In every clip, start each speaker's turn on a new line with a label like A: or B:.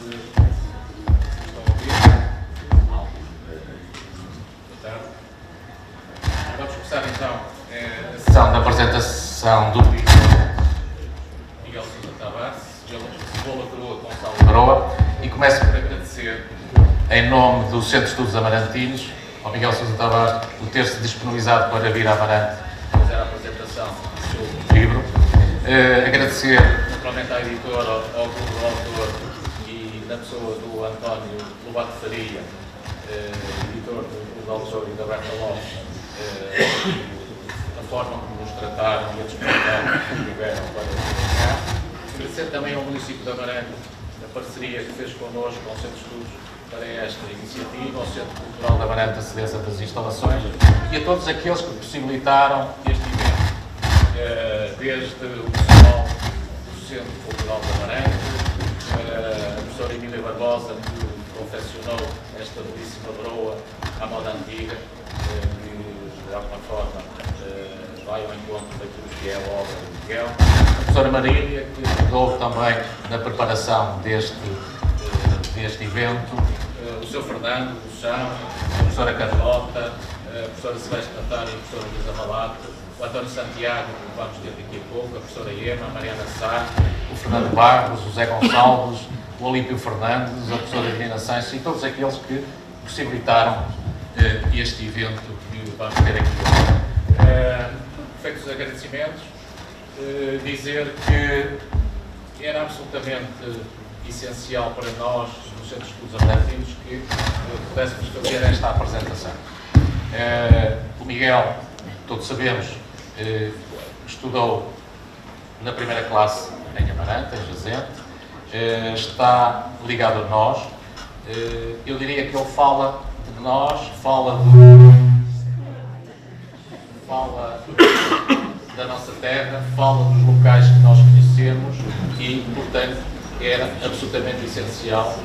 A: estão a ouvir. Boa tarde. Vamos começar então a sessão da apresentação do Miguel Sousa Tavares, Cebola Coroa, Gonçalo Coroa, e começo por agradecer, em nome do Centro de Estudos Amarantinos, ao Miguel Sousa Tavares por ter-se disponibilizado para vir a Amarante fazer a apresentação do seu livro. Agradecer naturalmente à editora, ao grupo do autor e na pessoa do António Lobato Faria, editor do autor e da Berta Lopes, a forma como nos trataram e a disponibilidade que tiveram para cá. Agradecer também ao município de Amarante a parceria que fez connosco com o Centro de Estudos para esta iniciativa, ao Centro Cultural de Amarante, a cedência das instalações, e a todos aqueles que possibilitaram este evento, desde o pessoal do Centro Cultural de Amarante, a professora Emília Barbosa, que confeccionou esta belíssima broa à moda antiga, que de alguma forma vai ao encontro daquilo que é a obra do Miguel, a professora Marília, que ajudou também na preparação deste evento, o Sr. Fernando do Chão, a professora Carlota, a professora Celeste Natália e a professora Luísa Malato, o António Santiago, que vamos ter daqui a pouco, a professora Ema, a Mariana Sá, o Fernando Barros, o José Gonçalves, o Olímpio Fernandes, a professora Divina Sanches e todos aqueles que possibilitaram este evento que vamos ter aqui hoje. Feitos os agradecimentos, dizer que era absolutamente essencial para nós, no Centro de Estudos Amarantinos, que pudéssemos fazer esta apresentação. O Miguel, todos sabemos, estudou na primeira classe em Amarante, em Jazente, está ligado a nós. Eu diria que ele fala de nós, fala da nossa terra, fala dos locais que nós conhecemos e, portanto, era absolutamente essencial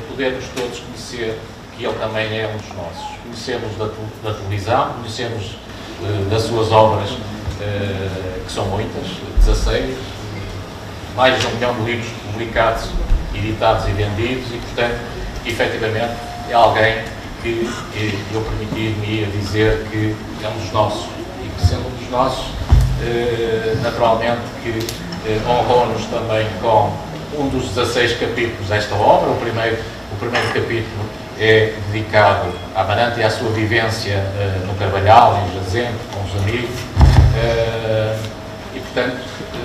A: podermos todos conhecer que ele também é um dos nossos. Conhecemos da televisão, conhecemos das suas obras, que são muitas, 16, mais de 1 milhão de livros publicados, editados e vendidos e, portanto, efetivamente, é alguém que eu permitir-me a dizer que é um dos nossos e que, sendo um dos nossos, naturalmente que honrou-nos também com um dos 16 capítulos desta obra. O primeiro capítulo é dedicado à Amarante e à sua vivência no Carvalhal, em Jazente, com os amigos, e portanto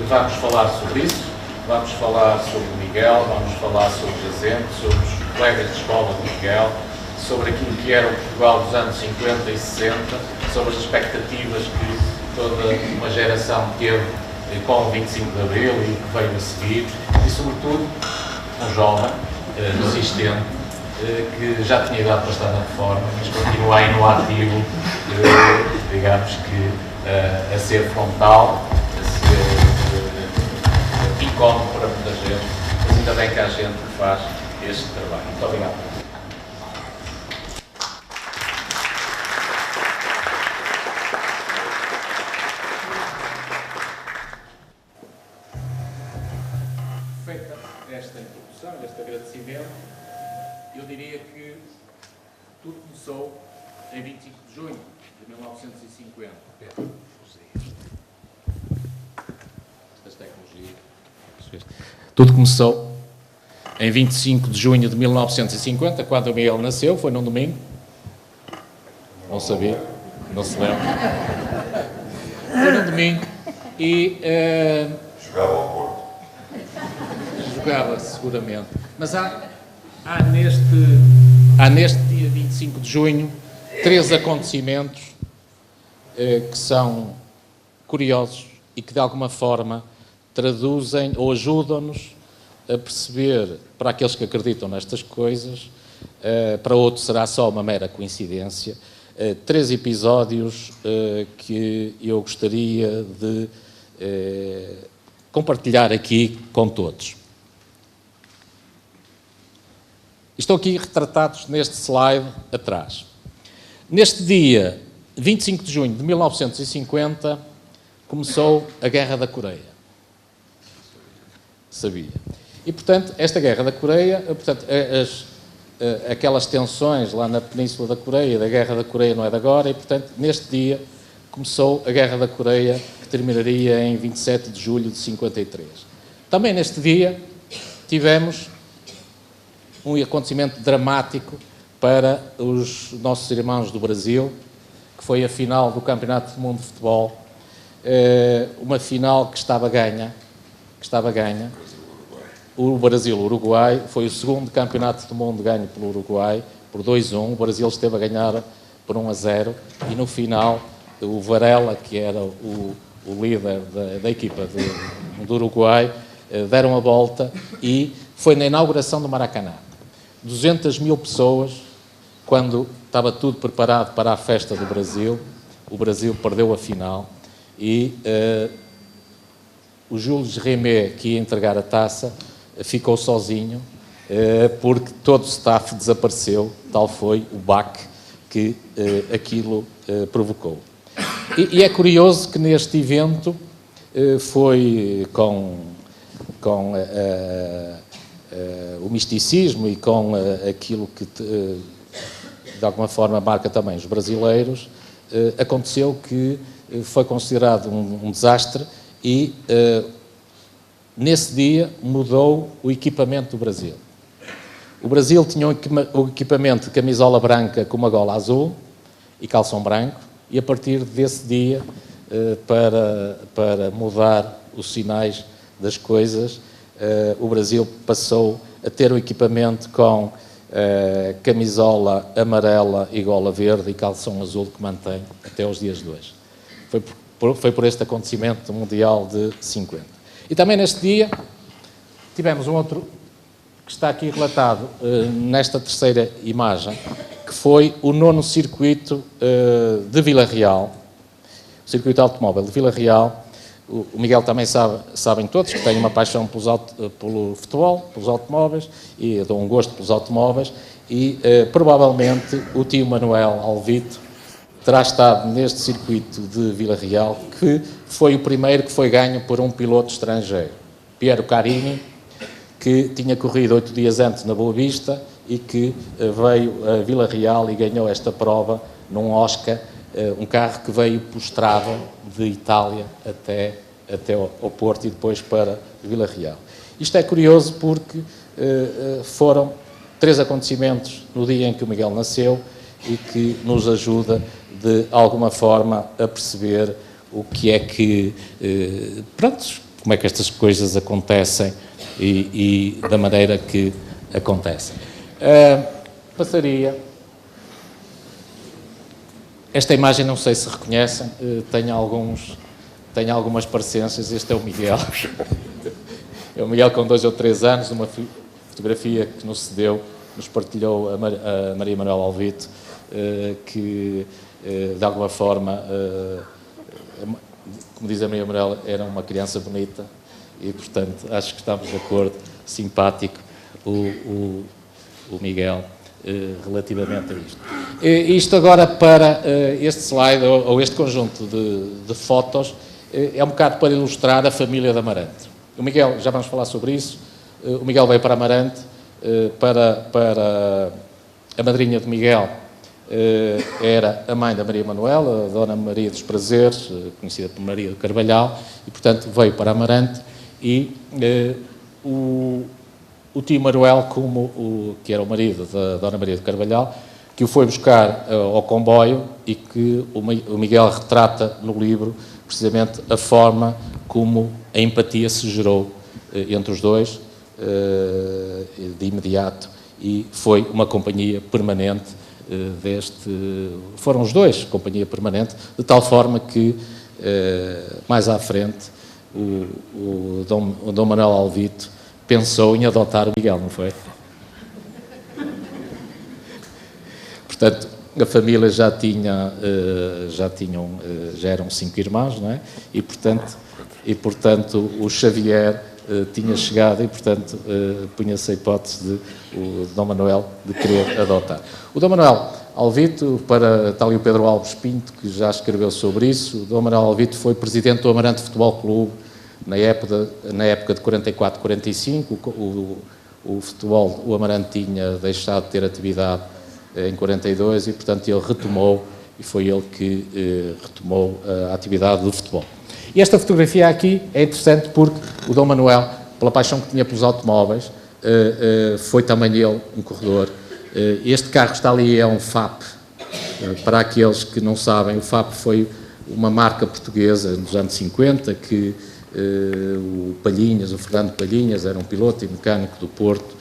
A: vamos falar sobre isso, vamos falar sobre o Miguel, vamos falar sobre Jazente, sobre os colegas de escola do Miguel, sobre aquilo que era o Portugal dos anos 50 e 60, sobre as expectativas que toda uma geração teve com o 25 de Abril e que veio a seguir, e sobretudo um jovem resistente que já tinha idade para estar na reforma, mas continua aí no ativo, digamos que a ser frontal, a ser incómodo para muita gente, mas ainda bem que há gente que faz este trabalho. Muito obrigado. Feita esta introdução, este agradecimento, eu diria que tudo começou em 25 de junho de 1950. As tecnologias. Tudo começou em 25 de junho de 1950, quando o Miguel nasceu, foi num domingo. Não sabia, não se lembra. Foi num domingo e...
B: Jogava ao Porto.
A: Jogava, seguramente. Mas há neste dia 25 de junho 3 acontecimentos que são curiosos e que de alguma forma traduzem ou ajudam-nos a perceber, para aqueles que acreditam nestas coisas, para outros será só uma mera coincidência, 3 episódios que eu gostaria de compartilhar aqui com todos. Estão aqui retratados neste slide atrás. Neste dia, 25 de junho de 1950, começou a Guerra da Coreia. Sabia.
C: E, portanto, esta Guerra da Coreia, portanto, aquelas tensões lá na Península da Coreia, da Guerra da Coreia não é de agora, e, portanto, neste dia começou a Guerra da Coreia, que terminaria em 27 de julho de 53. Também neste dia tivemos um acontecimento dramático para os nossos irmãos do Brasil, que foi a final do Campeonato do Mundo de Futebol, uma final que estava ganha. O Brasil-Uruguai foi o segundo Campeonato do Mundo ganho pelo Uruguai, por 2-1. O Brasil esteve a ganhar por 1-0 e no final o Varela, que era o líder da equipa do Uruguai, deram a volta e foi na inauguração do Maracanã. 200 mil pessoas, quando estava tudo preparado para a festa do Brasil, o Brasil perdeu a final e o Jules Rimet, que ia entregar a taça, ficou sozinho porque todo o staff desapareceu, tal foi o baque que aquilo provocou. E é curioso que neste evento foi com o misticismo e com aquilo que de alguma forma marca também os brasileiros, aconteceu que foi considerado um desastre e nesse dia mudou o equipamento do Brasil. O Brasil tinha o equipamento de camisola branca com uma gola azul e calção branco, e a partir desse dia, para mudar os sinais das coisas, o Brasil passou a ter o equipamento com camisola amarela e gola verde e calção azul, que mantém até os dias de hoje. Foi por este acontecimento mundial de 50. E também neste dia tivemos um outro que está aqui relatado nesta terceira imagem, que foi o 9º circuito de Vila Real, o circuito automóvel de Vila Real. O Miguel também sabem todos que tem uma paixão pelo futebol, pelos automóveis, e dou um gosto pelos automóveis, e provavelmente o tio Manuel Alvito terá estado neste circuito de Vila Real, que foi o primeiro que foi ganho por um piloto estrangeiro, Piero Carini, que tinha corrido 8 dias antes na Boa Vista e que veio a Vila Real e ganhou esta prova num Oscar, um carro que veio por estrada de Itália até ao Porto e depois para Vila Real. Isto é curioso porque foram 3 acontecimentos no dia em que o Miguel nasceu e que nos ajuda de alguma forma a perceber o que é que, como é que estas coisas acontecem e da maneira que acontecem. Passaria. Esta imagem não sei se reconhecem, tem algumas parecências. Este é o Miguel. É o Miguel com 2 ou 3 anos, numa fotografia que nos cedeu, nos partilhou a Maria Manuel Alvito, que de alguma forma, como diz a Maria Manuel, era uma criança bonita e, portanto, acho que estamos de acordo, simpático, o Miguel, relativamente a isto. Isto agora para este slide, ou este conjunto de fotos, é um bocado para ilustrar a família de Amarante. O Miguel, já vamos falar sobre isso, o Miguel veio para Amarante, para a madrinha de Miguel, era a mãe da Maria Manuel, a Dona Maria dos Prazeres, conhecida por Maria do Carvalhal, e, portanto, veio para Amarante, e o tio Manuel, que era o marido da Dona Maria do Carvalhal, que o foi buscar ao comboio e que o Miguel retrata no livro precisamente a forma como a empatia se gerou entre os dois de imediato, e foi uma companhia permanente foram os dois companhia permanente, de tal forma que mais à frente o Dom Manuel Alvito pensou em adotar o Miguel, não foi? Portanto, a família já eram 5 irmãos, não é? E portanto o Xavier tinha chegado e, portanto, punha-se a hipótese de o Dom Manuel de querer adotar. O Dom Manuel Alvito, está ali o Pedro Alves Pinto, que já escreveu sobre isso, o Dom Manuel Alvito foi presidente do Amarante Futebol Clube Na época de 44-45, o futebol, o Amarante tinha deixado de ter atividade em 42 e, portanto, ele retomou, e foi ele que retomou a atividade do futebol. E esta fotografia aqui é interessante porque o Dom Manuel, pela paixão que tinha pelos automóveis, foi também ele um corredor. Este carro está ali, é um FAP. Para aqueles que não sabem, o FAP foi uma marca portuguesa nos anos 50 que o Fernando Palhinhas, era um piloto e mecânico do Porto,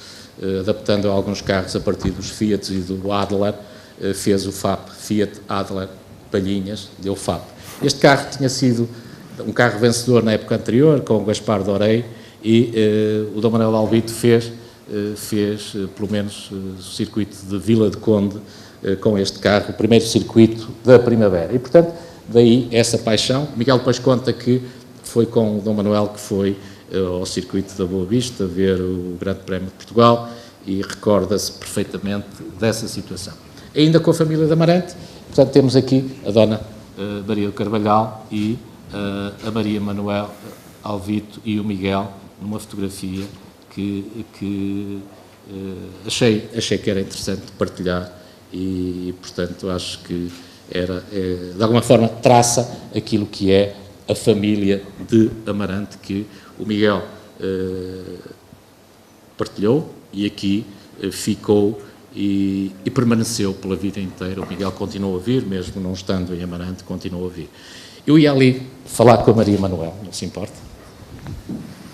C: adaptando alguns carros a partir dos Fiat e do Adler, fez o FAP, Fiat Adler Palhinhas, deu FAP. Este carro tinha sido um carro vencedor na época anterior, com o Gaspar Dorei, e o Dom Manuel Alvito fez pelo menos o circuito de Vila de Conde com este carro, o primeiro circuito da primavera. E, portanto, daí essa paixão. Miguel depois conta que foi com o Dom Manuel que foi ao circuito da Boa Vista ver o Grande Prémio de Portugal e recorda-se perfeitamente dessa situação. Ainda com a família de Amarante, portanto, temos aqui a Dona Maria do Carvalhal e a Maria Manuel Alvito e o Miguel numa fotografia que achei que era interessante partilhar e, portanto, acho que de alguma forma traça aquilo que é a família de Amarante que o Miguel partilhou e aqui ficou e permaneceu pela vida inteira. O Miguel continuou a vir, mesmo não estando em Amarante, continuou a vir. Eu ia ali falar com a Maria Manuel, não se importa?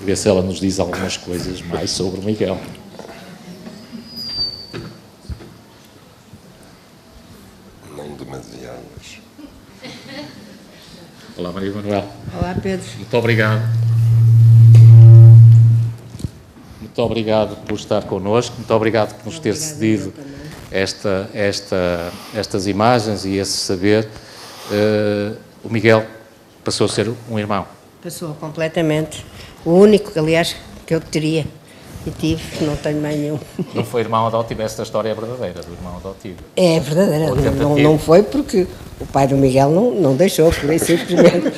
C: Ver se ela nos diz algumas coisas mais sobre o Miguel.
B: Não demasiadas.
C: Olá, Maria Manuel.
D: Olá, Pedro.
C: Muito obrigado. Muito obrigado por estar connosco. Muito obrigado por nos ter cedido estas imagens e esse saber. O Miguel passou a ser um irmão.
D: Passou completamente. O único, aliás, que eu teria e tive, não tenho mais nenhum.
C: Não foi irmão adotivo, esta história é verdadeira, do irmão adotivo.
D: É verdadeira, não foi porque o pai do Miguel não deixou, por isso simplesmente.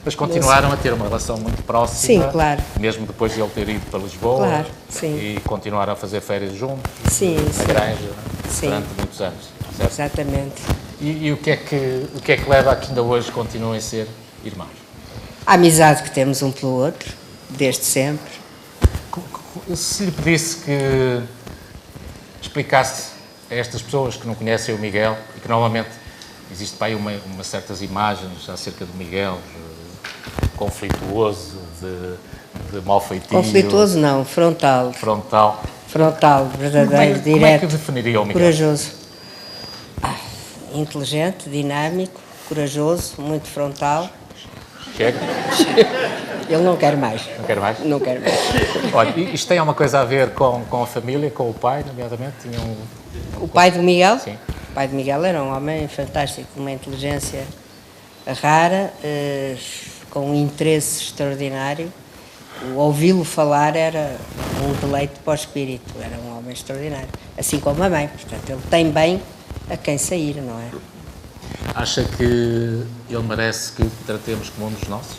C: Mas continuaram a ter uma relação muito próxima.
D: Sim, claro.
C: Mesmo depois de ele ter ido para Lisboa.
D: Claro, sim.
C: E continuaram a fazer férias juntos.
D: Sim,
C: na
D: sim.
C: Granja,
D: Sim.
C: durante muitos anos. Certo?
D: Exatamente.
C: E o que é que leva a que ainda hoje continuem a ser irmãos?
D: A amizade que temos um pelo outro, desde sempre.
C: Se lhe pedisse que explicasse a estas pessoas que não conhecem o Miguel e que normalmente existe para aí umas certas imagens acerca do Miguel, conflituoso, de mau feitio.
D: Conflituoso não, frontal. Frontal, verdadeiro, direto.
C: Como é que definiria o Miguel?
D: Corajoso. Inteligente, dinâmico, corajoso, muito frontal.
C: Chega?
D: Ele não quer mais.
C: Não quer mais?
D: Não quer mais.
C: Olha, isto tem alguma coisa a ver com a família, com o pai, nomeadamente?
D: O pai do Miguel?
C: Sim.
D: O pai do Miguel era um homem fantástico, uma inteligência rara, com um interesse extraordinário. O ouvi-lo falar era um deleite para o espírito, era um homem extraordinário. Assim como a mãe, portanto, ele tem bem a quem sair, não é?
C: Acha que ele merece que o tratemos como um dos nossos?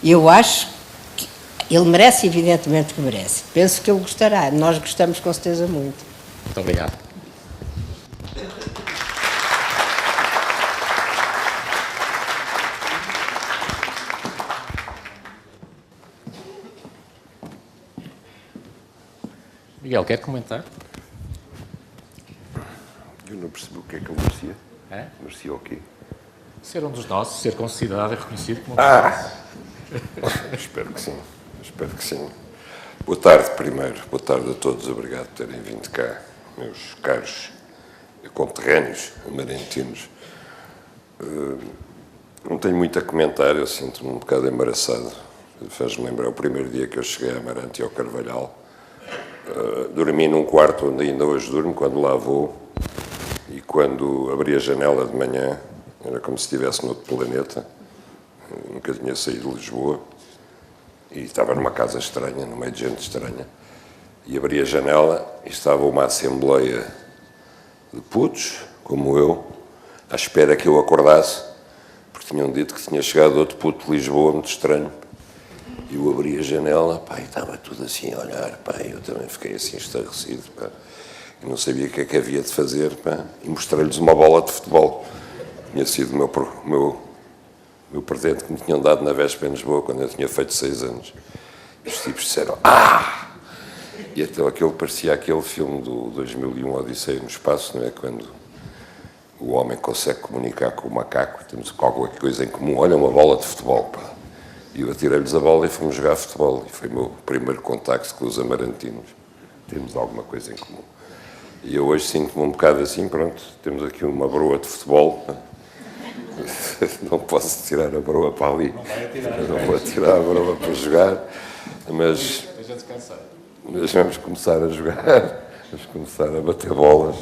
D: Eu acho que ele merece, evidentemente que merece. Penso que ele gostará. Nós gostamos com certeza muito.
C: Muito obrigado. Miguel, quer comentar?
B: Eu não percebi o que é que ele merecia.
C: É?
B: Merecia o quê?
C: Ser um dos nossos, ser considerado e reconhecido como um dos nossos.
B: Espero que sim. Espero que sim. Boa tarde, primeiro. Boa tarde a todos. Obrigado por terem vindo cá, meus caros conterrâneos amarentinos. Não tenho muito a comentar. Eu sinto-me um bocado embaraçado. Faz-me lembrar o primeiro dia que eu cheguei a Amarante e ao Carvalhal. Dormi num quarto onde ainda hoje durmo, quando lá vou. E quando abri a janela de manhã, era como se estivesse noutro planeta. Eu nunca tinha saído de Lisboa. E estava numa casa estranha, no meio de gente estranha. E abri a janela e estava uma assembleia de putos, como eu, à espera que eu acordasse, porque tinham dito que tinha chegado outro puto de Lisboa, muito estranho. E eu abri a janela, pá, e estava tudo assim a olhar, pá, e eu também fiquei assim estarrecido, pá. E não sabia o que é que havia de fazer, pá, e mostrei-lhes uma bola de futebol. Tinha sido o meu presente que me tinham dado na véspera em Lisboa, quando eu tinha feito 6 anos. E os tipos disseram, ah! E então aquilo parecia aquele filme do 2001, Odisseia no Espaço, não é? Quando o homem consegue comunicar com o macaco, temos qualquer coisa em comum. Olha, uma bola de futebol, pá. E eu atirei-lhes a bola e fomos jogar futebol. E foi o meu primeiro contacto com os amarantinos. Temos alguma coisa em comum. E eu hoje sinto-me um bocado assim, pronto, temos aqui uma broa de futebol. Não posso tirar a broa para ali. Não vou tirar a broa para jogar, mas vamos começar a jogar. Vamos começar a bater bolas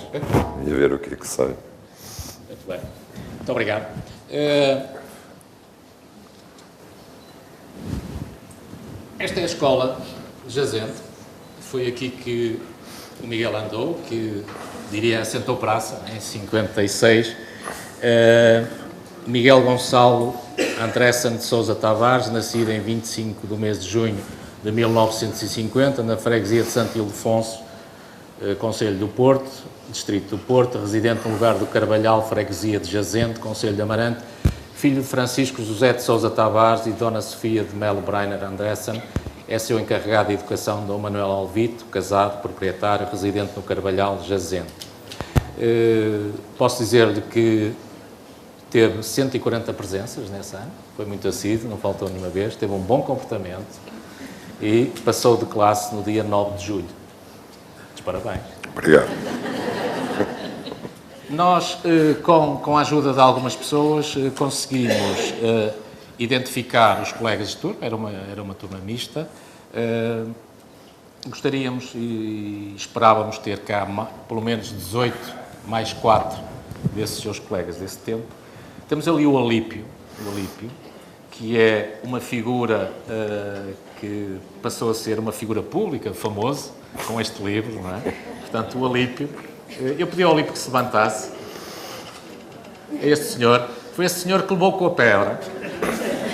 B: e a ver o que é que sai.
C: Muito bem. Muito obrigado. Esta é a escola jazente. Foi aqui que o Miguel andou, que, diria, assentou praça, em 56. Miguel Gonçalo Andressen de Sousa Tavares, nascido em 25 do mês de junho de 1950, na freguesia de Santo Ildefonso, Concelho do Porto, Distrito do Porto, residente no lugar do Carvalhal, freguesia de Jazente, Concelho de Amarante, filho de Francisco José de Sousa Tavares e Dona Sofia de Melo Breiner Andressen. É seu encarregado de educação Dom Manuel Alvito, casado, proprietário, residente no Carvalhal, Jazente. Posso dizer-lhe que teve 140 presenças nesse ano, foi muito assíduo, não faltou nenhuma vez, teve um bom comportamento e passou de classe no dia 9 de julho. Parabéns.
B: Obrigado.
C: Nós, com a ajuda de algumas pessoas, conseguimos identificar os colegas de turma, era uma turma mista. Gostaríamos e esperávamos ter cá pelo menos 18 mais 4 desses seus colegas desse tempo. Temos ali o Alípio, que é uma figura que passou a ser uma figura pública, famoso, com este livro, não é? Portanto, o Alípio. Eu pedi ao Alípio que se levantasse. Este senhor, foi esse senhor que levou com a pedra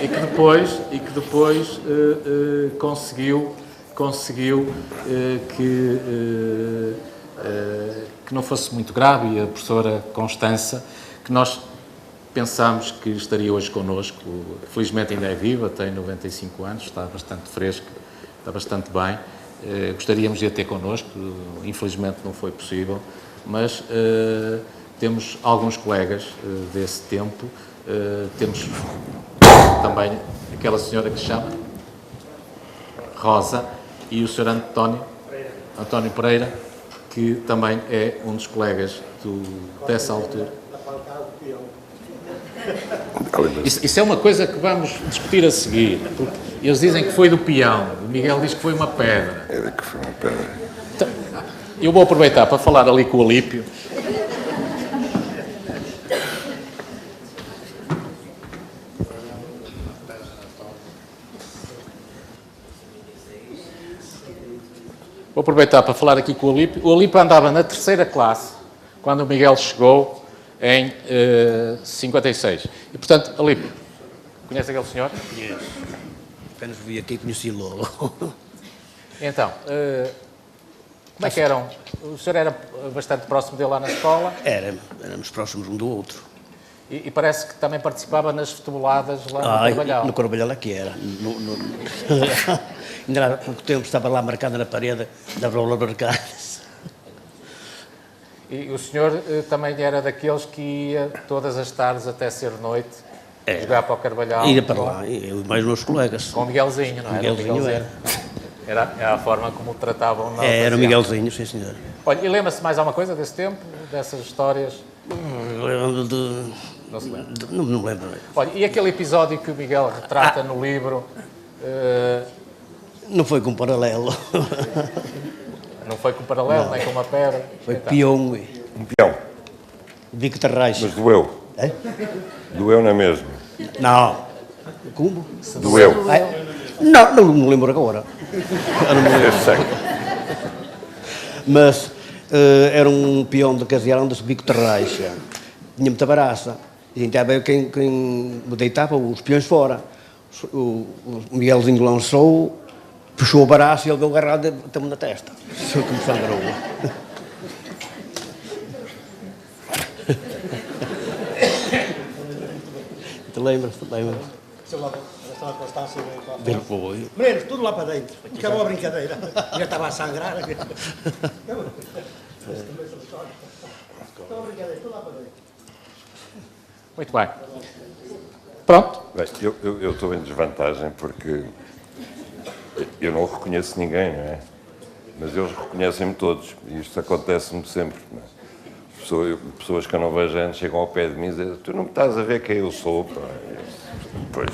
C: e que depois conseguiu que não fosse muito grave, e a professora Constança, que nós pensámos que estaria hoje connosco. Felizmente ainda é viva, tem 95 anos, está bastante fresca, está bastante bem. Gostaríamos de a ter connosco, infelizmente não foi possível, mas temos alguns colegas desse tempo, temos também aquela senhora que se chama Rosa e o Sr. António Pereira, que também é um dos colegas dessa altura. Isso é uma coisa que vamos discutir a seguir, porque eles dizem que foi do peão, o Miguel diz que foi uma pedra.
B: Era que foi uma pedra.
C: Então, eu vou aproveitar para falar ali com o Alípio. Vou aproveitar para falar aqui com o Alípio. O Alípio andava na 3ª classe, quando o Miguel chegou, em 56. E, portanto, Alípio, conhece aquele senhor?
E: Conheço. Apenas vi aqui e conheci logo.
C: Então, como é que eram? O senhor era bastante próximo dele lá na escola?
E: Éramos próximos um do outro.
C: E parece que também participava nas futeboladas lá no Carvalhal.
E: No Carvalhal aqui era. Ainda há pouco tempo estava lá marcada na parede da bola marcada.
C: E o senhor também era daqueles que ia todas as tardes até ser noite jogar para o Carvalhal?
E: Ia para lá, eu e mais meus colegas.
C: Com o Miguelzinho, não é?
E: Miguelzinho
C: era a forma como o tratavam na
E: era o
C: ocasião.
E: Miguelzinho, sim senhor.
C: Olha, e lembra-se mais alguma coisa desse tempo? Dessas histórias?
E: Lembro de...
C: Não se lembra?
E: Não me lembro.
C: Olha, e aquele episódio que o Miguel retrata no livro?
E: Não foi com paralelo.
C: Não foi com paralelo, nem com uma pedra?
E: Foi
C: então.
E: peão.
B: Um peão.
E: Vi que terrais.
B: Mas doeu.
E: É?
B: Doeu na mesma.
E: Não. Como?
B: Doeu.
E: Não me lembro agora.
B: Eu sei.
E: Mas era um peão de casear onde se bico terrais. Tinha muita baraça. E então veio quem deitava os peões fora. O Miguelzinho lançou, puxou o braço e ele deu agarrado até-me na testa. Isso que me sangrou. Te lembras?
F: Estava a encostar assim bem para
E: Bem foi.
F: Meninos, tudo lá para dentro. Acabou a brincadeira. Já estava a sangrar. Acabou a brincadeira, tudo lá para dentro.
C: Muito bem. Pronto.
B: Bem, eu estou em desvantagem porque eu não reconheço ninguém, não é? Mas eles reconhecem-me todos. E isto acontece-me sempre. Não é? Pessoas que eu não vejo antes chegam ao pé de mim e dizem: tu não me estás a ver quem eu sou, pá. Pois,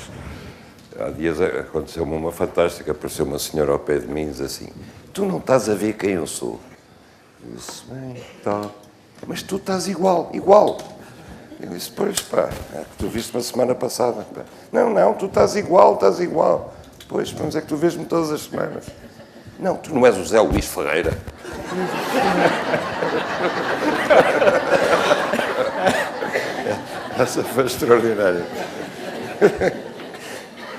B: há dias aconteceu-me uma fantástica, apareceu uma senhora ao pé de mim e diz assim: tu não estás a ver quem eu sou. Eu disse: bem, tá. Mas tu estás igual. Eu disse: pois, pá, é que tu viste-me a semana passada. Pá. Não, tu estás igual. Pois, mas é que tu vês-me todas as semanas. Não, tu não és o Zé Luís Ferreira. Essa foi extraordinária.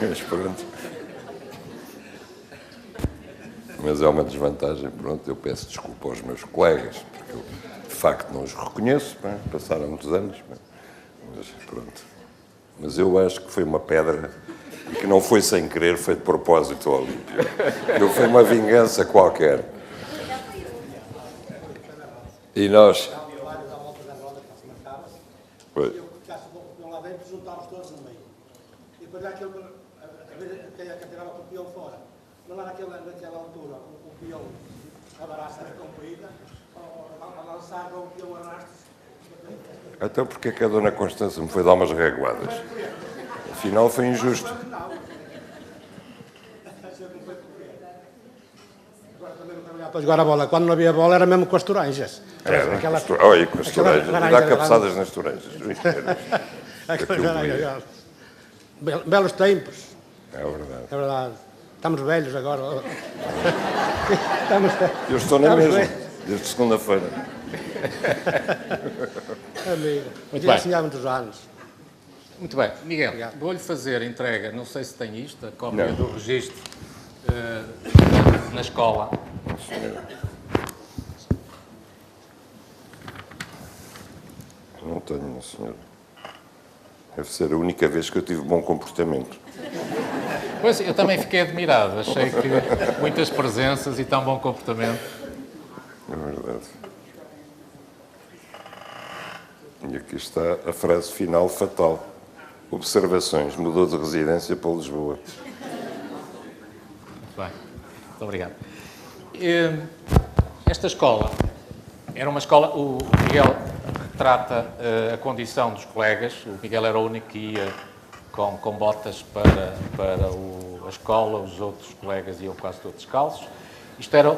B: Mas pronto. Mas é uma desvantagem, pronto, eu peço desculpa aos meus colegas, porque eu, de facto, não os reconheço, não é? Passaram muitos anos, não é? Mas pronto. Mas eu acho que foi uma pedra e que não foi sem querer, foi de propósito ao Olímpio. Não foi uma vingança qualquer. E nós... Pois.
F: Lá dentro juntámos todos no meio. E depois aquele que tirava o peão fora. Lá naquela altura, o peão, a baraça era comprida, a lançar o peão arrastos.
B: Então porquê que a Dona Constança me foi dar umas reguadas? Afinal foi injusto.
F: Para jogar a bola, quando não havia bola era mesmo com as toranjas.
B: Olha, com as toranjas, dá cabeçadas nas toranjas.
F: Belos tempos.
B: É verdade.
F: É verdade. Estamos velhos agora.
B: Eu estou na mesma, desde segunda-feira.
F: Amigo.
C: Muito
F: Já
C: bem.
F: assim há muitos anos.
C: Muito bem. Miguel,
F: Obrigado.
C: vou-lhe fazer entrega, não sei se tem isto, a cópia
B: Não.
C: do registro na escola.
B: Não tenho, não, senhor. Deve ser a única vez que eu tive bom comportamento.
C: Pois, eu também fiquei admirado. Achei que muitas presenças e tão bom comportamento.
B: É verdade. E aqui está a frase final fatal. Observações. Mudou de residência para Lisboa.
C: Muito bem. Muito obrigado. Esta escola era uma escola... O Miguel retrata a condição dos colegas. O Miguel era o único que ia com botas para a escola. Os outros colegas iam quase todos descalços. Isto era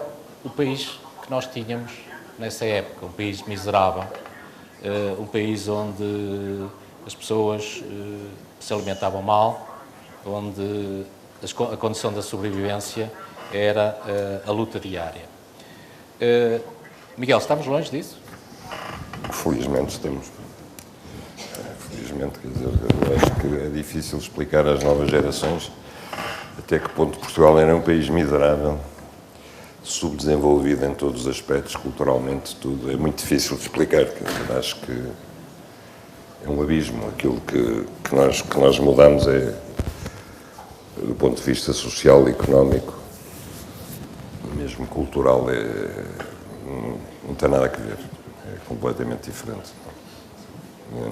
C: o país que nós tínhamos nessa época. Um país miserável. Um país onde as pessoas se alimentavam mal, onde a condição da sobrevivência era a luta diária. Miguel, estamos longe disso?
B: Felizmente estamos. Felizmente, quer dizer, eu acho que é difícil explicar às novas gerações até que ponto Portugal era um país miserável, subdesenvolvido em todos os aspectos, culturalmente, tudo. É muito difícil de explicar, quer dizer, acho que é um abismo. Aquilo que nós mudamos é, do ponto de vista social e económico, mesmo cultural, não tem nada a ver. É completamente diferente.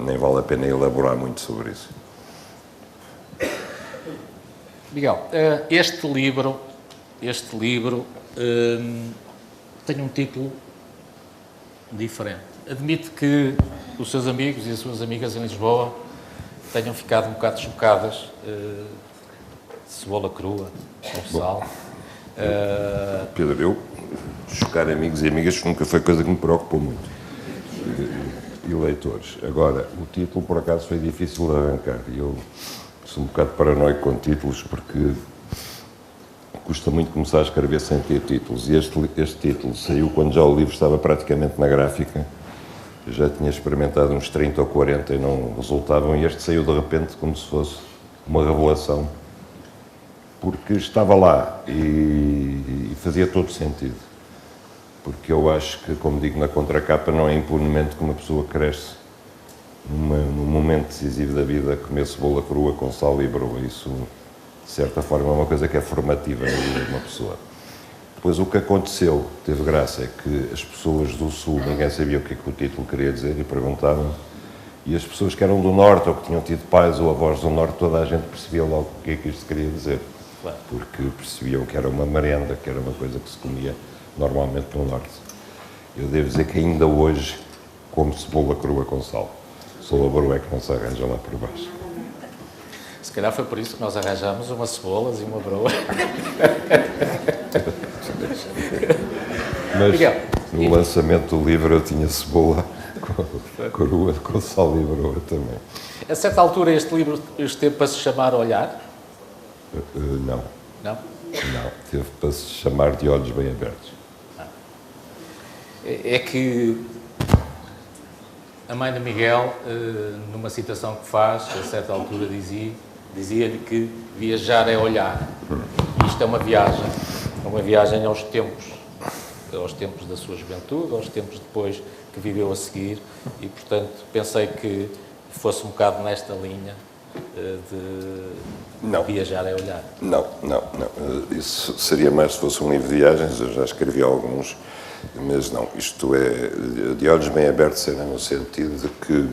B: Nem vale a pena elaborar muito sobre isso.
C: Miguel, este livro tem um título diferente. Admito que os seus amigos e as suas amigas em Lisboa tenham ficado um bocado chocadas. Cebola crua, com sal.
B: Pedro, eu chocar amigos e amigas nunca foi coisa que me preocupou muito. E leitores. Agora, o título, por acaso, foi difícil de arrancar. E eu sou um bocado paranoico com títulos, porque custa muito começar a escrever sem ter títulos. E este título saiu quando já o livro estava praticamente na gráfica. Eu já tinha experimentado uns 30 ou 40 e não resultavam, e este saiu de repente como se fosse uma revelação, porque estava lá e fazia todo sentido. Porque eu acho que, como digo na contracapa, não é impunemente que uma pessoa cresce num momento decisivo da vida, comer cebola crua com sal e broa. Isso, de certa forma, é uma coisa que é formativa na vida de uma pessoa. Depois, o que aconteceu, teve graça, é que as pessoas do Sul, ninguém sabia o que o título queria dizer, e perguntavam, e as pessoas que eram do Norte, ou que tinham tido pais ou avós do Norte, toda a gente percebia logo o que é que isto queria dizer. Claro. Porque percebiam que era uma merenda, que era uma coisa que se comia normalmente no Norte. Eu devo dizer que ainda hoje como cebola crua com sal. Só a broa é que não se arranja lá por baixo.
C: Se calhar foi por isso que nós arranjámos umas cebolas e uma broa.
B: Mas
C: Miguel,
B: no lançamento do livro eu tinha cebola crua com sal e broa também.
C: A certa altura este livro esteve para se chamar Olhar?
B: Não.
C: Não?
B: Não, teve para se chamar De Olhos Bem Abertos.
C: É que a mãe de Miguel, numa citação que faz, a certa altura dizia-lhe que viajar é olhar. Isto é uma viagem aos tempos da sua juventude, aos tempos depois que viveu a seguir, e, portanto, pensei que fosse um bocado nesta linha de viajar é olhar.
B: Não. Isso seria mais se fosse um livro de viagens, eu já escrevi alguns, mas não. Isto é De Olhos Bem Abertos, era no sentido de que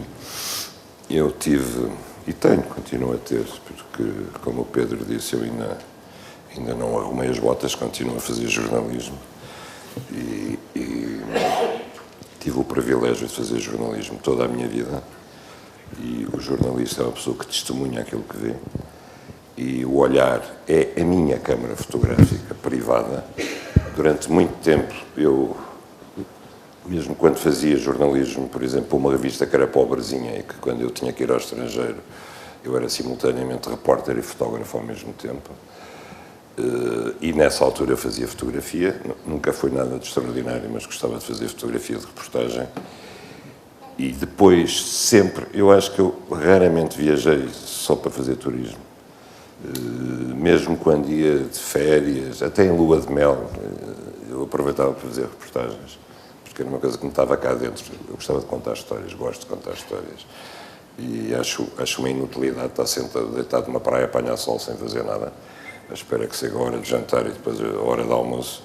B: eu tive, e tenho, continuo a ter, porque, como o Pedro disse, eu ainda não arrumei as botas, continuo a fazer jornalismo. E tive o privilégio de fazer jornalismo toda a minha vida, e o jornalista é uma pessoa que testemunha aquilo que vê, e o olhar é a minha câmara fotográfica privada. Durante muito tempo, eu, mesmo quando fazia jornalismo, por exemplo, uma revista que era pobrezinha, e que quando eu tinha que ir ao estrangeiro, eu era simultaneamente repórter e fotógrafo ao mesmo tempo, e nessa altura eu fazia fotografia, nunca foi nada de extraordinário, mas gostava de fazer fotografia de reportagem. E depois, sempre, eu acho que eu raramente viajei só para fazer turismo. Mesmo quando ia de férias, até em lua de mel, eu aproveitava para fazer reportagens, porque era uma coisa que me estava cá dentro. Eu gostava de contar histórias, gosto de contar histórias. E acho uma inutilidade estar sentado, deitado numa praia, apanhar sol sem fazer nada. Espero que seja a hora de jantar e depois a hora de almoço.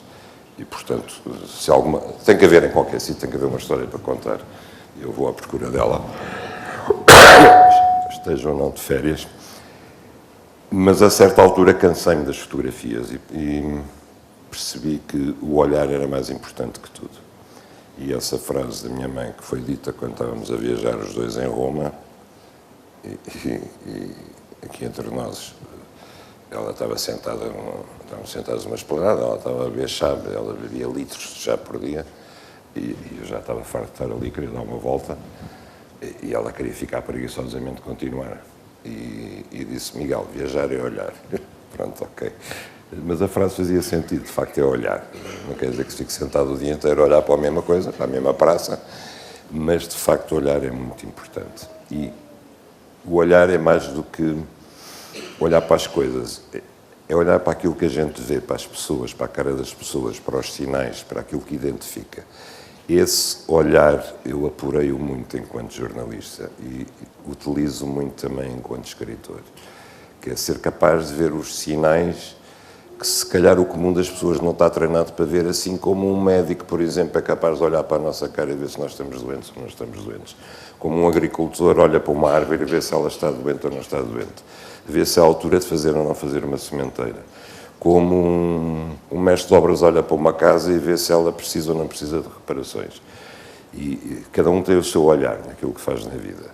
B: E, portanto, se alguma... Tem que haver em qualquer sítio, tem que haver uma história para contar. Eu vou à procura dela, esteja ou não de férias. Mas, a certa altura, cansei-me das fotografias e percebi que o olhar era mais importante que tudo. E essa frase da minha mãe, que foi dita quando estávamos a viajar os dois em Roma, e aqui entre nós, ela estava sentada, estávamos sentados numa esplanada, ela estava a beber chá, ela bebia litros de chá por dia, e eu já estava farto de estar ali, queria dar uma volta, e ela queria ficar preguiçosamente continuar. E disse, Miguel, viajar é olhar. Pronto, ok. Mas a frase fazia sentido, de facto é olhar. Não quer dizer que se fique sentado o dia inteiro a olhar para a mesma coisa, para a mesma praça, mas de facto olhar é muito importante. E o olhar é mais do que olhar para as coisas, é olhar para aquilo que a gente vê, para as pessoas, para a cara das pessoas, para os sinais, para aquilo que identifica. Esse olhar eu apurei-o muito enquanto jornalista e utilizo muito também enquanto escritor, que é ser capaz de ver os sinais que se calhar o comum das pessoas não está treinado para ver, assim como um médico, por exemplo, é capaz de olhar para a nossa cara e ver se nós estamos doentes ou não estamos doentes. Como um agricultor olha para uma árvore e vê se ela está doente ou não está doente. Vê se é a altura de fazer ou não fazer uma sementeira. Como um mestre de obras olha para uma casa e vê se ela precisa ou não precisa de reparações. E cada um tem o seu olhar naquilo que faz na vida.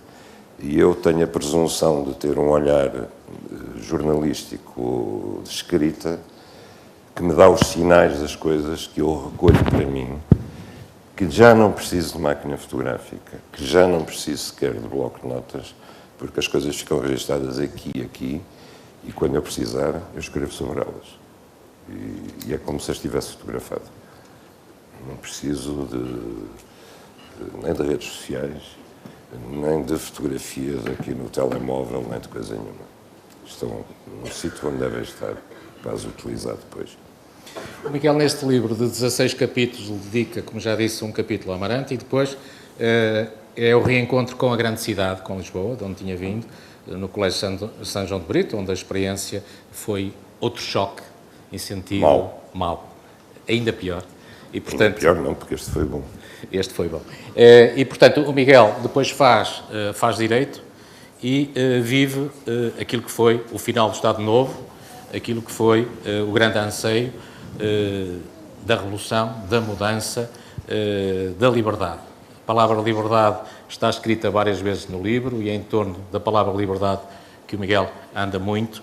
B: E eu tenho a presunção de ter um olhar jornalístico de escrita que me dá os sinais das coisas que eu recolho para mim, que já não preciso de máquina fotográfica, que já não preciso sequer de bloco de notas, porque as coisas ficam registradas aqui e aqui, e quando eu precisar, eu escrevo sobre elas. E é como se as tivesse fotografado. Não preciso nem de redes sociais, nem de fotografias aqui no telemóvel, nem de coisa nenhuma. Estão no sítio onde devem estar para as utilizar depois.
C: O Miguel, neste livro de 16 capítulos, dedica, como já disse, um capítulo a Amarante e depois é o reencontro com a grande cidade, com Lisboa, de onde tinha vindo, no Colégio São João de Brito, onde a experiência foi outro choque, em sentido mau. Ainda pior. E, portanto,
B: ainda pior não, porque este foi bom.
C: Este foi bom. E, portanto, o Miguel depois faz direito e vive aquilo que foi o final do Estado Novo, aquilo que foi o grande anseio da revolução, da mudança, da liberdade. A palavra liberdade está escrita várias vezes no livro e é em torno da palavra liberdade que o Miguel anda muito.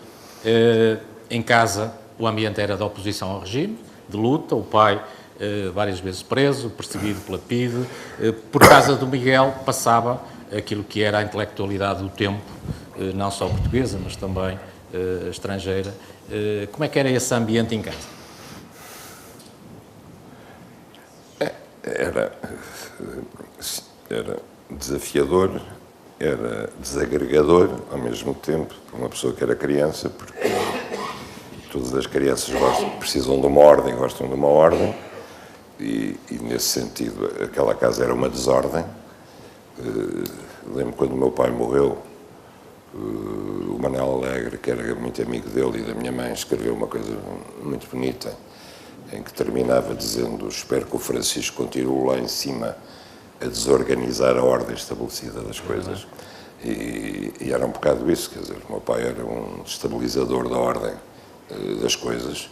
C: Em casa, o ambiente era de oposição ao regime, de luta, o pai várias vezes preso, perseguido pela PIDE. Por causa do Miguel passava aquilo que era a intelectualidade do tempo, não só portuguesa, mas também estrangeira. Como é que era esse ambiente em casa?
B: Era desafiador, era desagregador ao mesmo tempo, para uma pessoa que era criança, porque todas as crianças precisam de uma ordem, gostam de uma ordem, e nesse sentido aquela casa era uma desordem. Lembro quando o meu pai morreu, o Manuel Alegre, que era muito amigo dele e da minha mãe, escreveu uma coisa muito bonita, em que terminava dizendo: espero que o Francisco continue lá em cima a desorganizar a ordem estabelecida das coisas. E era um bocado isso, quer dizer, o meu pai era um estabilizador da ordem das coisas.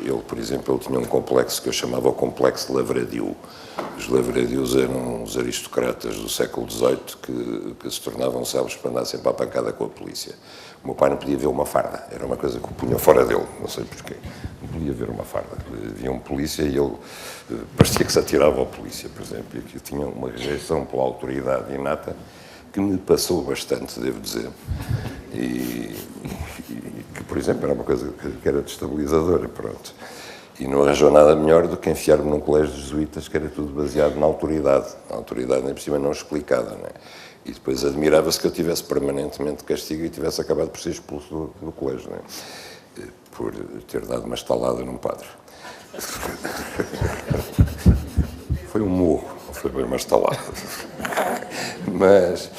B: Ele, por exemplo, ele tinha um complexo que eu chamava o complexo de Lavradio. Os Lavradios eram os aristocratas do século XVIII que se tornavam célebres para andar sempre à pancada com a polícia. O meu pai não podia ver uma farda, era uma coisa que o punha fora dele, não sei porquê. Não podia ver uma farda. Via um polícia e ele parecia que se atirava ao polícia, por exemplo, e que tinha uma rejeição pela autoridade inata que me passou bastante, devo dizer. E que, por exemplo, era uma coisa que era destabilizadora, pronto. E não arranjou nada melhor do que enfiar-me num colégio de jesuítas que era tudo baseado na autoridade nem por cima não explicada, não é? E depois admirava-se que eu tivesse permanentemente de castigo e tivesse acabado por ser expulso do colégio, não é? Por ter dado uma estalada num padre. Foi um murro, não foi bem uma estalada. Mas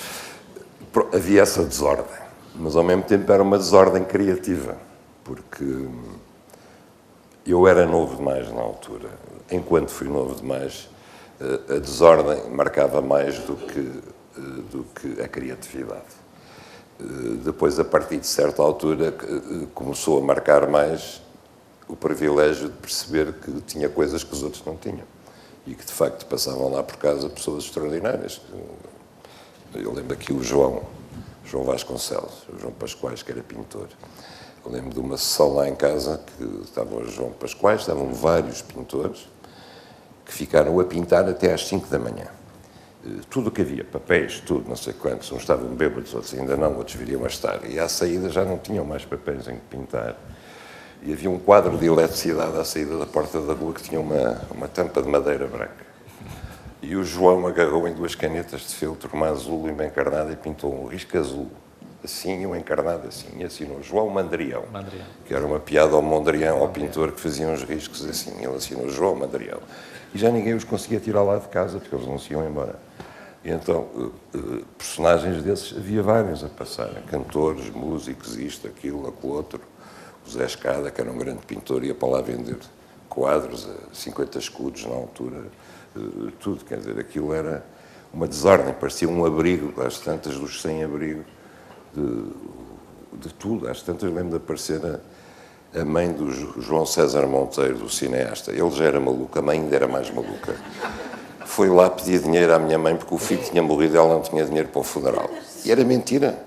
B: havia essa desordem, mas ao mesmo tempo era uma desordem criativa, porque eu era novo demais na altura. Enquanto fui novo demais, a desordem marcava mais do que a criatividade. Depois, a partir de certa altura, começou a marcar mais o privilégio de perceber que tinha coisas que os outros não tinham e que, de facto, passavam lá por casa pessoas extraordinárias. Eu lembro aqui o João Vasconcelos, o João Pascoais, que era pintor. Eu lembro de uma sessão lá em casa que estavam o João Pascoais, estavam vários pintores que ficaram a pintar até às 5 da manhã. Tudo o que havia, papéis, tudo, não sei quantos, uns estavam bêbados, outros ainda não, outros viriam a estar. E à saída já não tinham mais papéis em que pintar. E havia um quadro de eletricidade à saída da porta da rua que tinha uma tampa de madeira branca. E o João agarrou em 2 canetas de feltro, uma azul e uma encarnada, e pintou um risco azul, assim, e um encarnado assim, e assinou João Mandrião, que era uma piada ao Mondrian, ao pintor que fazia uns riscos assim. Ele assinou João Mandrião. E já ninguém os conseguia tirar lá de casa, porque eles não se iam embora. E então, personagens desses, havia vários a passar, cantores, músicos, isto, aquilo, aquilo outro. O Zé Escada, que era um grande pintor, ia para lá vender quadros a 50 escudos na altura, tudo, quer dizer, aquilo era uma desordem, parecia um abrigo, às tantas dos sem-abrigo, de tudo. Às tantas lembro de aparecer a mãe do João César Monteiro, do cineasta. Ele já era maluco, a mãe ainda era mais maluca. Foi lá pedir dinheiro à minha mãe porque o filho tinha morrido e ela não tinha dinheiro para o funeral. E era mentira.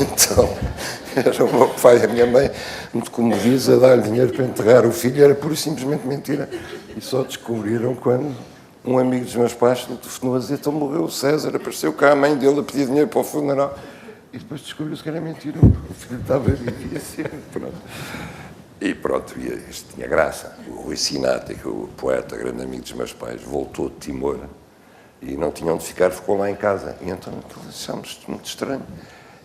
B: Então, era o meu pai e a minha mãe, muito comovidos, a dar-lhe dinheiro para enterrar o filho. Era pura e simplesmente mentira. E só descobriram quando um amigo dos meus pais telefonou a dizer: então morreu o César, apareceu cá a mãe dele a pedir dinheiro para o funeral. E depois descobriu-se que era mentira. O filho estava vivo assim. Pronto. E pronto, isto tinha graça. O Rui Sinati, o poeta, grande amigo dos meus pais, voltou de Timor e não tinha onde ficar, ficou lá em casa. E então achámos muito estranho.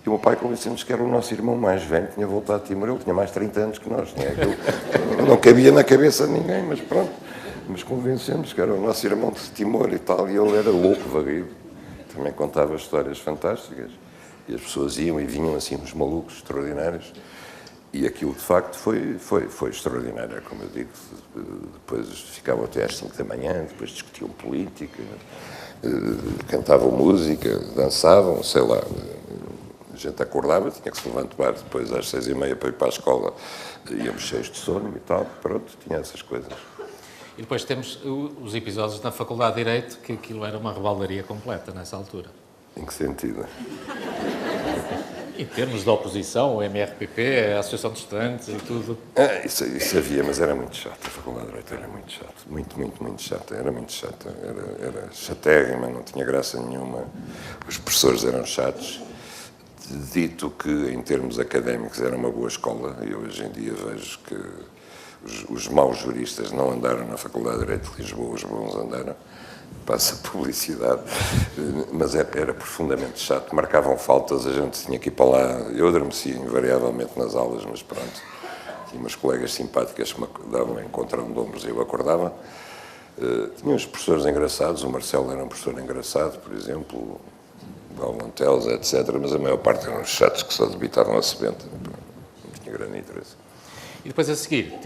B: E o meu pai convenceu-nos que era o nosso irmão mais velho, tinha voltado de Timor, ele tinha mais de 30 anos que nós. Não cabia na cabeça de ninguém, mas pronto. Mas convencemos que era o nosso irmão de Timor e tal, e ele era louco, varrido. Também contava histórias fantásticas. E as pessoas iam e vinham assim, uns malucos extraordinários. E aquilo, de facto, foi extraordinário, como eu digo. Depois ficavam até às 5 da manhã, depois discutiam política, cantavam música, dançavam, sei lá. A gente acordava, tinha que se levantar depois às 6h30 para ir para a escola. Íamos cheios de sono e tal, pronto, tinha essas coisas.
C: E depois temos os episódios na Faculdade de Direito, que aquilo era uma rebaldaria completa nessa altura.
B: Em que sentido?
C: Em termos de oposição, o MRPP, a Associação de Estudantes e tudo.
B: Isso havia, mas era muito chato. A Faculdade de Direito era muito chato. Muito chato. Era muito chata. Era chatérrima, não tinha graça nenhuma. Os professores eram chatos. Dito que, em termos académicos, era uma boa escola, e hoje em dia vejo que os maus juristas não andaram na Faculdade de Direito de Lisboa, os bons andaram. Passa publicidade, mas era profundamente chato. Marcavam faltas, a gente tinha que ir para lá. Eu adormecia invariavelmente nas aulas, mas pronto. Tinha umas colegas simpáticas que me davam a encontrar de ombros e eu acordava. Tinha uns professores engraçados, o Marcelo era um professor engraçado, por exemplo, o Galvanteles, etc., mas a maior parte eram chatos que só debitavam a sebenta. Não tinha grande interesse.
C: E depois a seguir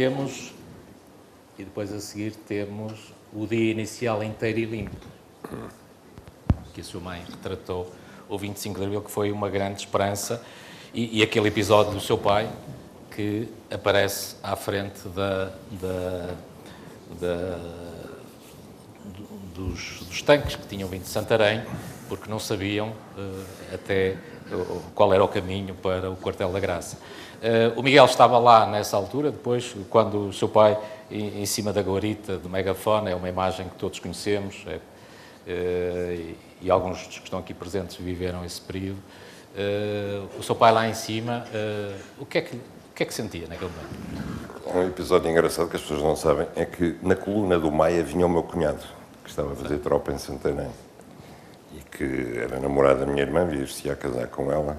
C: temos o dia inicial inteiro e limpo, que a sua mãe retratou, o 25 de Abril, que foi uma grande esperança, e aquele episódio do seu pai, que aparece à frente dos tanques que tinham vindo de Santarém, porque não sabiam até qual era o caminho para o Quartel da Graça. O Miguel estava lá nessa altura, depois, quando o seu pai, em cima da guarita de megafone, é uma imagem que todos conhecemos, e alguns dos que estão aqui presentes viveram esse período. O seu pai lá em cima, o que é que sentia naquele momento?
B: Um episódio engraçado que as pessoas não sabem é que na coluna do Maia vinha o meu cunhado, que estava a fazer tropa em Santarém, e que era namorado da minha irmã, ia-se a casar com ela,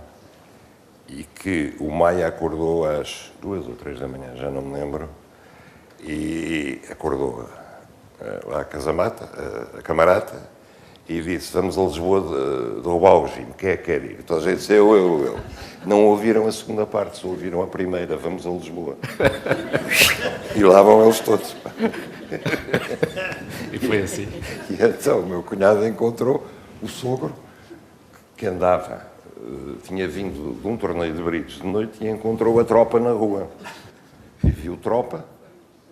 B: e que o Maia acordou às 2 ou 3 da manhã, já não me lembro, e acordou lá a casamata, a camarata, e disse: vamos a Lisboa de roubar o regime, quem é que quer ir? Então a gente disse: eu. Não ouviram a segunda parte, só ouviram a primeira: vamos a Lisboa. E lá vão eles todos.
C: E foi assim.
B: E então o meu cunhado encontrou o sogro, que andava, tinha vindo de um torneio de britos de noite e encontrou a tropa na rua. E viu tropa,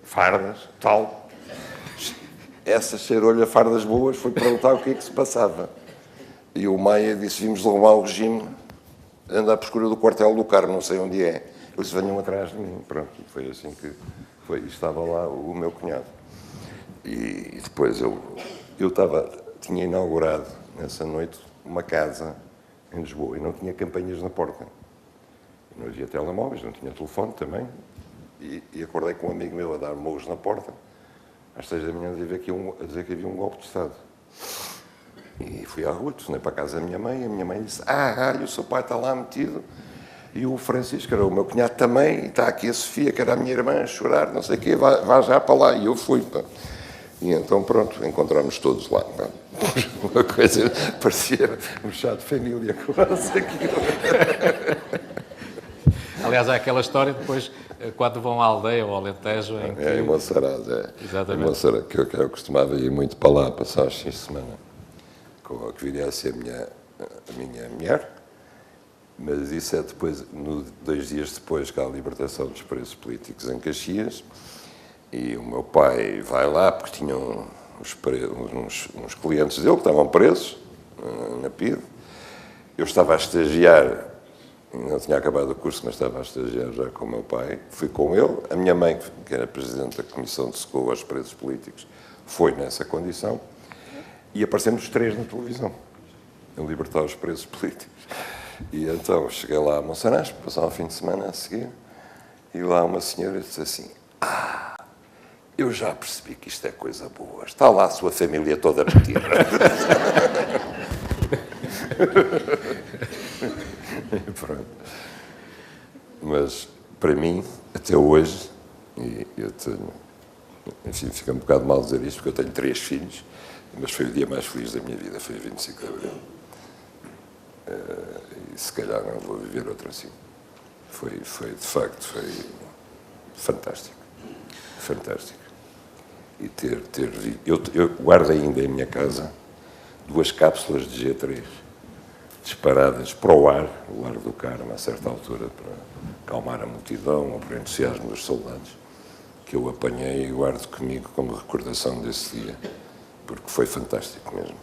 B: fardas, tal. Essa cheirou-lhe a fardas boas, foi perguntar o que é que se passava. E o Maia disse: vimos derrubar o regime, anda à procura do quartel do Carmo, não sei onde é. Eles venham atrás de mim. Pronto, foi assim que foi. Estava lá o meu cunhado. E depois eu tinha inaugurado nessa noite uma casa em Lisboa e não tinha campanhas na porta. Não havia telemóveis, não tinha telefone também. E acordei com um amigo meu a dar murros na porta, às 6 da manhã, a dizer que havia um golpe de Estado. E fui à rua, telefonei para a casa da minha mãe, e a minha mãe disse: e o seu pai está lá metido, e o Francisco, que era o meu cunhado também, e está aqui a Sofia, que era a minha irmã, a chorar, não sei o quê, vá já para lá. E eu fui, pá. E então, pronto, encontramos todos lá, pá. Uma coisa, parecia um chá de família, quase aquilo.
C: Aliás, há aquela história depois, quando vão à aldeia ou ao Alentejo, em que...
B: Em Monsaraz,
C: Exatamente.
B: Em Monsaraz, que eu costumava ir muito para lá, passar os fins de semana, com a que viria a ser a minha mulher, mas isso é depois, 2 dias depois, que há a libertação dos presos políticos em Caxias, e o meu pai vai lá, porque tinham uns clientes dele que estavam presos, na PIDE. Eu estava a estagiar, não tinha acabado o curso, mas estava a estagiar já com o meu pai. Fui com ele. A minha mãe, que era presidente da Comissão de Socorro aos Presos Políticos, foi nessa condição. E aparecemos os 3 na televisão, a libertar os presos políticos. E então cheguei lá a Monsaraz, passar um fim de semana a seguir, e lá uma senhora disse assim: eu já percebi que isto é coisa boa. Está lá a sua família toda metida. Pronto. Mas, para mim, até hoje, e eu tenho, enfim, fica um bocado mal dizer isto, porque eu tenho 3 filhos, mas foi o dia mais feliz da minha vida, foi o 25 de Abril. E se calhar não vou viver outro assim. Foi de facto, foi fantástico. Fantástico. E eu guardo ainda em minha casa 2 cápsulas de G3 disparadas para o ar do Carmo, a certa altura, para acalmar a multidão ou para o entusiasmo dos soldados, que eu apanhei e guardo comigo como recordação desse dia, porque foi fantástico mesmo.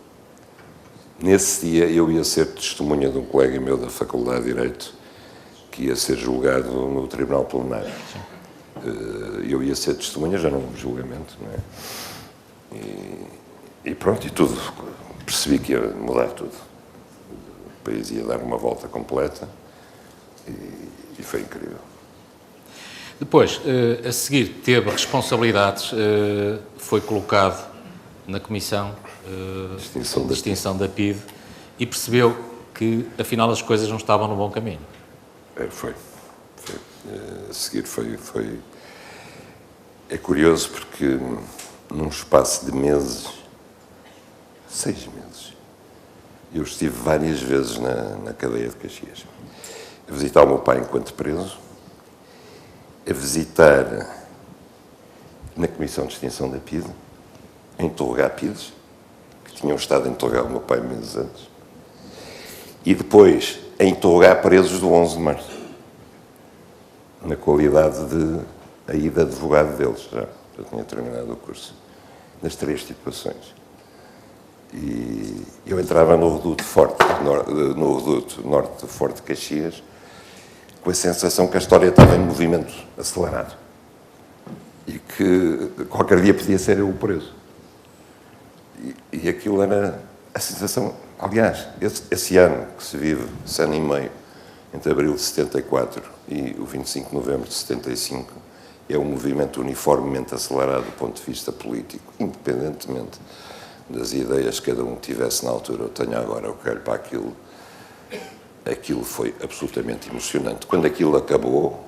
B: Nesse dia eu ia ser testemunha de um colega meu da Faculdade de Direito, que ia ser julgado no Tribunal Plenário. Eu ia ser testemunha, já não houve julgamento, não é? E pronto, e tudo. Percebi que ia mudar tudo. O país ia dar uma volta completa e foi incrível.
C: Depois, a seguir, teve responsabilidades, foi colocado na Comissão de Extinção da PIDE e percebeu que, afinal, as coisas não estavam no bom caminho.
B: Foi. A seguir foi... É curioso porque num espaço de meses, 6 meses, eu estive várias vezes na cadeia de Caxias. A visitar o meu pai enquanto preso, a visitar na Comissão de Extinção da PIDE, a interrogar PIDEs, que tinham estado a interrogar o meu pai meses antes, e depois a interrogar presos do 11 de março, na qualidade de ainda advogado deles, já tinha terminado o curso, nas 3 situações. E eu entrava no reduto norte do Forte de Caxias, com a sensação que a história estava em movimento acelerado e que qualquer dia podia ser eu o preso. E aquilo era a sensação. Aliás, esse ano que se vive, esse ano e meio, entre abril de 74 e o 25 de novembro de 75, é um movimento uniformemente acelerado do ponto de vista político, independentemente das ideias que cada um tivesse na altura. Eu tenho agora o que olho para aquilo. Aquilo foi absolutamente emocionante. Quando aquilo acabou,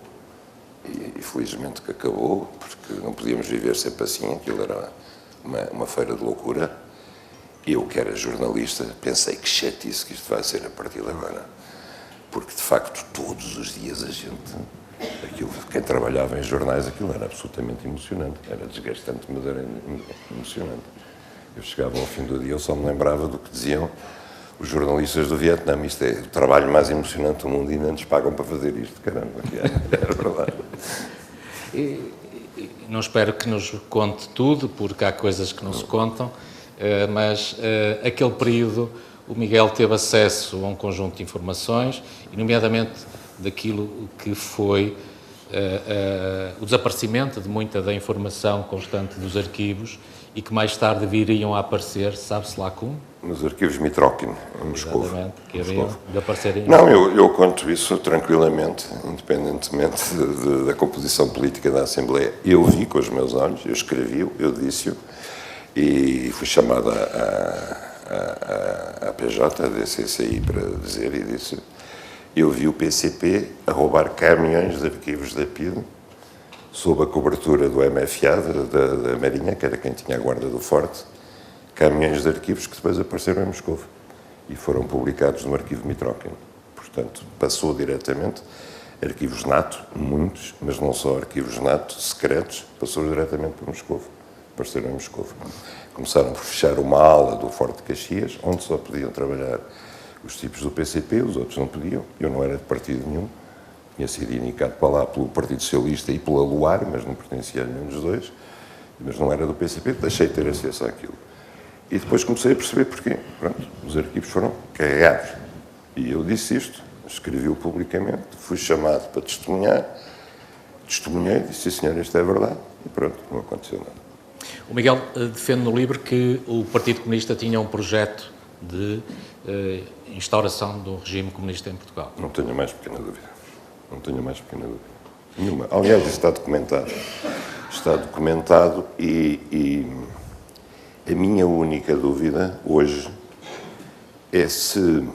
B: e felizmente que acabou, porque não podíamos viver sempre assim, aquilo era uma feira de loucura, eu, que era jornalista, pensei que chatice que isto vai ser a partir de agora. Porque, de facto, todos os dias a gente... quem trabalhava em jornais, aquilo era absolutamente emocionante. Era desgastante, mas era emocionante. Eu chegava ao fim do dia, eu só me lembrava do que diziam os jornalistas do Vietnã. Isto é o trabalho mais emocionante do mundo e ainda nos pagam para fazer isto. Caramba, era verdade.
C: Não espero que nos conte tudo, porque há coisas que não se contam, mas aquele período o Miguel teve acesso a um conjunto de informações, e nomeadamente daquilo que foi o desaparecimento de muita da informação constante dos arquivos e que mais tarde viriam a aparecer, sabe-se lá como?
B: Nos arquivos Mitrokin, em Moscou.
C: Exatamente, que iriam de aparecerem.
B: Não, eu conto isso tranquilamente, independentemente da composição política da Assembleia. Eu vi com os meus olhos, eu escrevi-o, eu disse-o, e fui chamado à PJ, à DCCI, para dizer, e disse: eu vi o PCP a roubar caminhões de arquivos da PIDE, sob a cobertura do MFA, da Marinha, que era quem tinha a guarda do Forte, caminhões de arquivos que depois apareceram em Moscou e foram publicados no arquivo Mitrokin. Portanto, passou diretamente, arquivos NATO, muitos, mas não só arquivos NATO, secretos, passou diretamente para Moscou, apareceram em Moscou. Começaram por fechar uma ala do Forte de Caxias, onde só podiam trabalhar os tipos do PCP, os outros não podiam. Eu não era de partido nenhum, tinha sido indicado para lá pelo Partido Socialista e pela Luar, mas não pertencia a nenhum dos dois, mas não era do PCP, deixei de ter acesso àquilo. E depois comecei a perceber porquê. Pronto, os arquivos foram carregados. E eu disse isto, escrevi-o publicamente, fui chamado para testemunhar, testemunhei, disse: sim, senhor, isto é verdade, e pronto, não aconteceu nada.
C: O Miguel defende no livro que o Partido Comunista tinha um projeto de instauração do regime comunista em Portugal.
B: Não tenho a mais pequena dúvida. Não tenho a mais pequena dúvida. Nenhuma. Aliás, isso está documentado. está documentado e a minha única dúvida hoje é se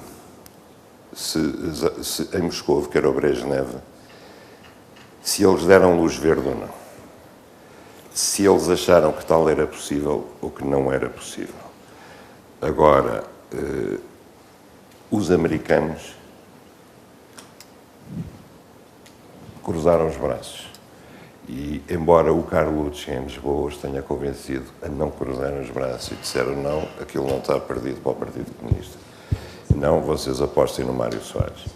B: em Moscou, que era o Brezhnev, se eles deram luz verde ou não. Se eles acharam que tal era possível ou que não era possível. Agora, os americanos cruzaram os braços. E, embora o Carlucci em Lisboa os tenha convencido a não cruzarem os braços e disseram não, aquilo não está perdido para o Partido Comunista. Não, vocês apostem no Mário Soares.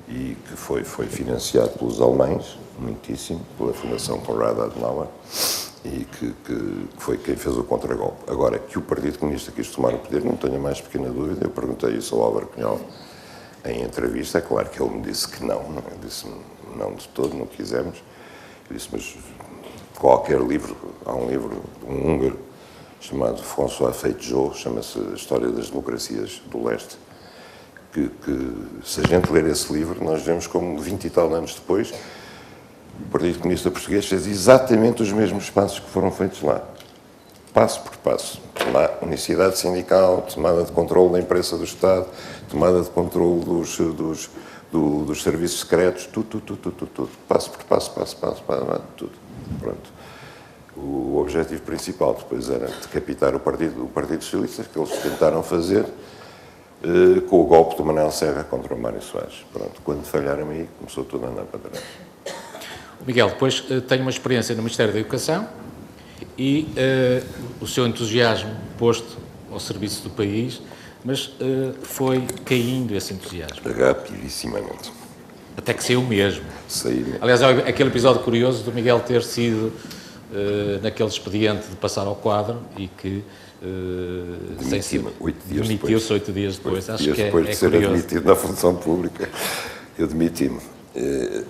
B: E que foi financiado pelos alemães, muitíssimo, pela Fundação Konrad Adenauer, e que foi quem fez o contragolpe. Agora, que o Partido Comunista quis tomar o poder, não tenho a mais pequena dúvida. Eu perguntei isso ao Álvaro Cunhal em entrevista. É claro que ele me disse que não. Ele disse não de todo, não quisemos. Eu disse, mas qualquer livro, há um livro de um húngaro chamado François Feijó, chama-se História das Democracias do Leste, que se a gente ler esse livro, nós vemos como 20 e tal anos depois, o Partido Comunista Português fez exatamente os mesmos passos que foram feitos lá. Passo por passo. Unicidade sindical, tomada de controle da imprensa do Estado, tomada de controle dos serviços secretos, tudo. Passo por passo, tudo. Pronto. O objetivo principal depois era decapitar o Partido Socialista, que eles tentaram fazer com o golpe do Manuel Serra contra o Mário Soares. Pronto. Quando falharam aí, começou tudo a andar para trás.
C: Miguel, depois tenho uma experiência no Ministério da Educação e o seu entusiasmo posto ao serviço do país, mas foi caindo esse entusiasmo.
B: Rapidissimamente.
C: Até que saiu mesmo.
B: Saiu.
C: Aliás, é aquele episódio curioso do Miguel ter sido naquele expediente de passar ao quadro e que demitiu-se 8 dias depois. Acho que
B: depois de ser
C: curioso.
B: admitido na função pública, eu demiti-me.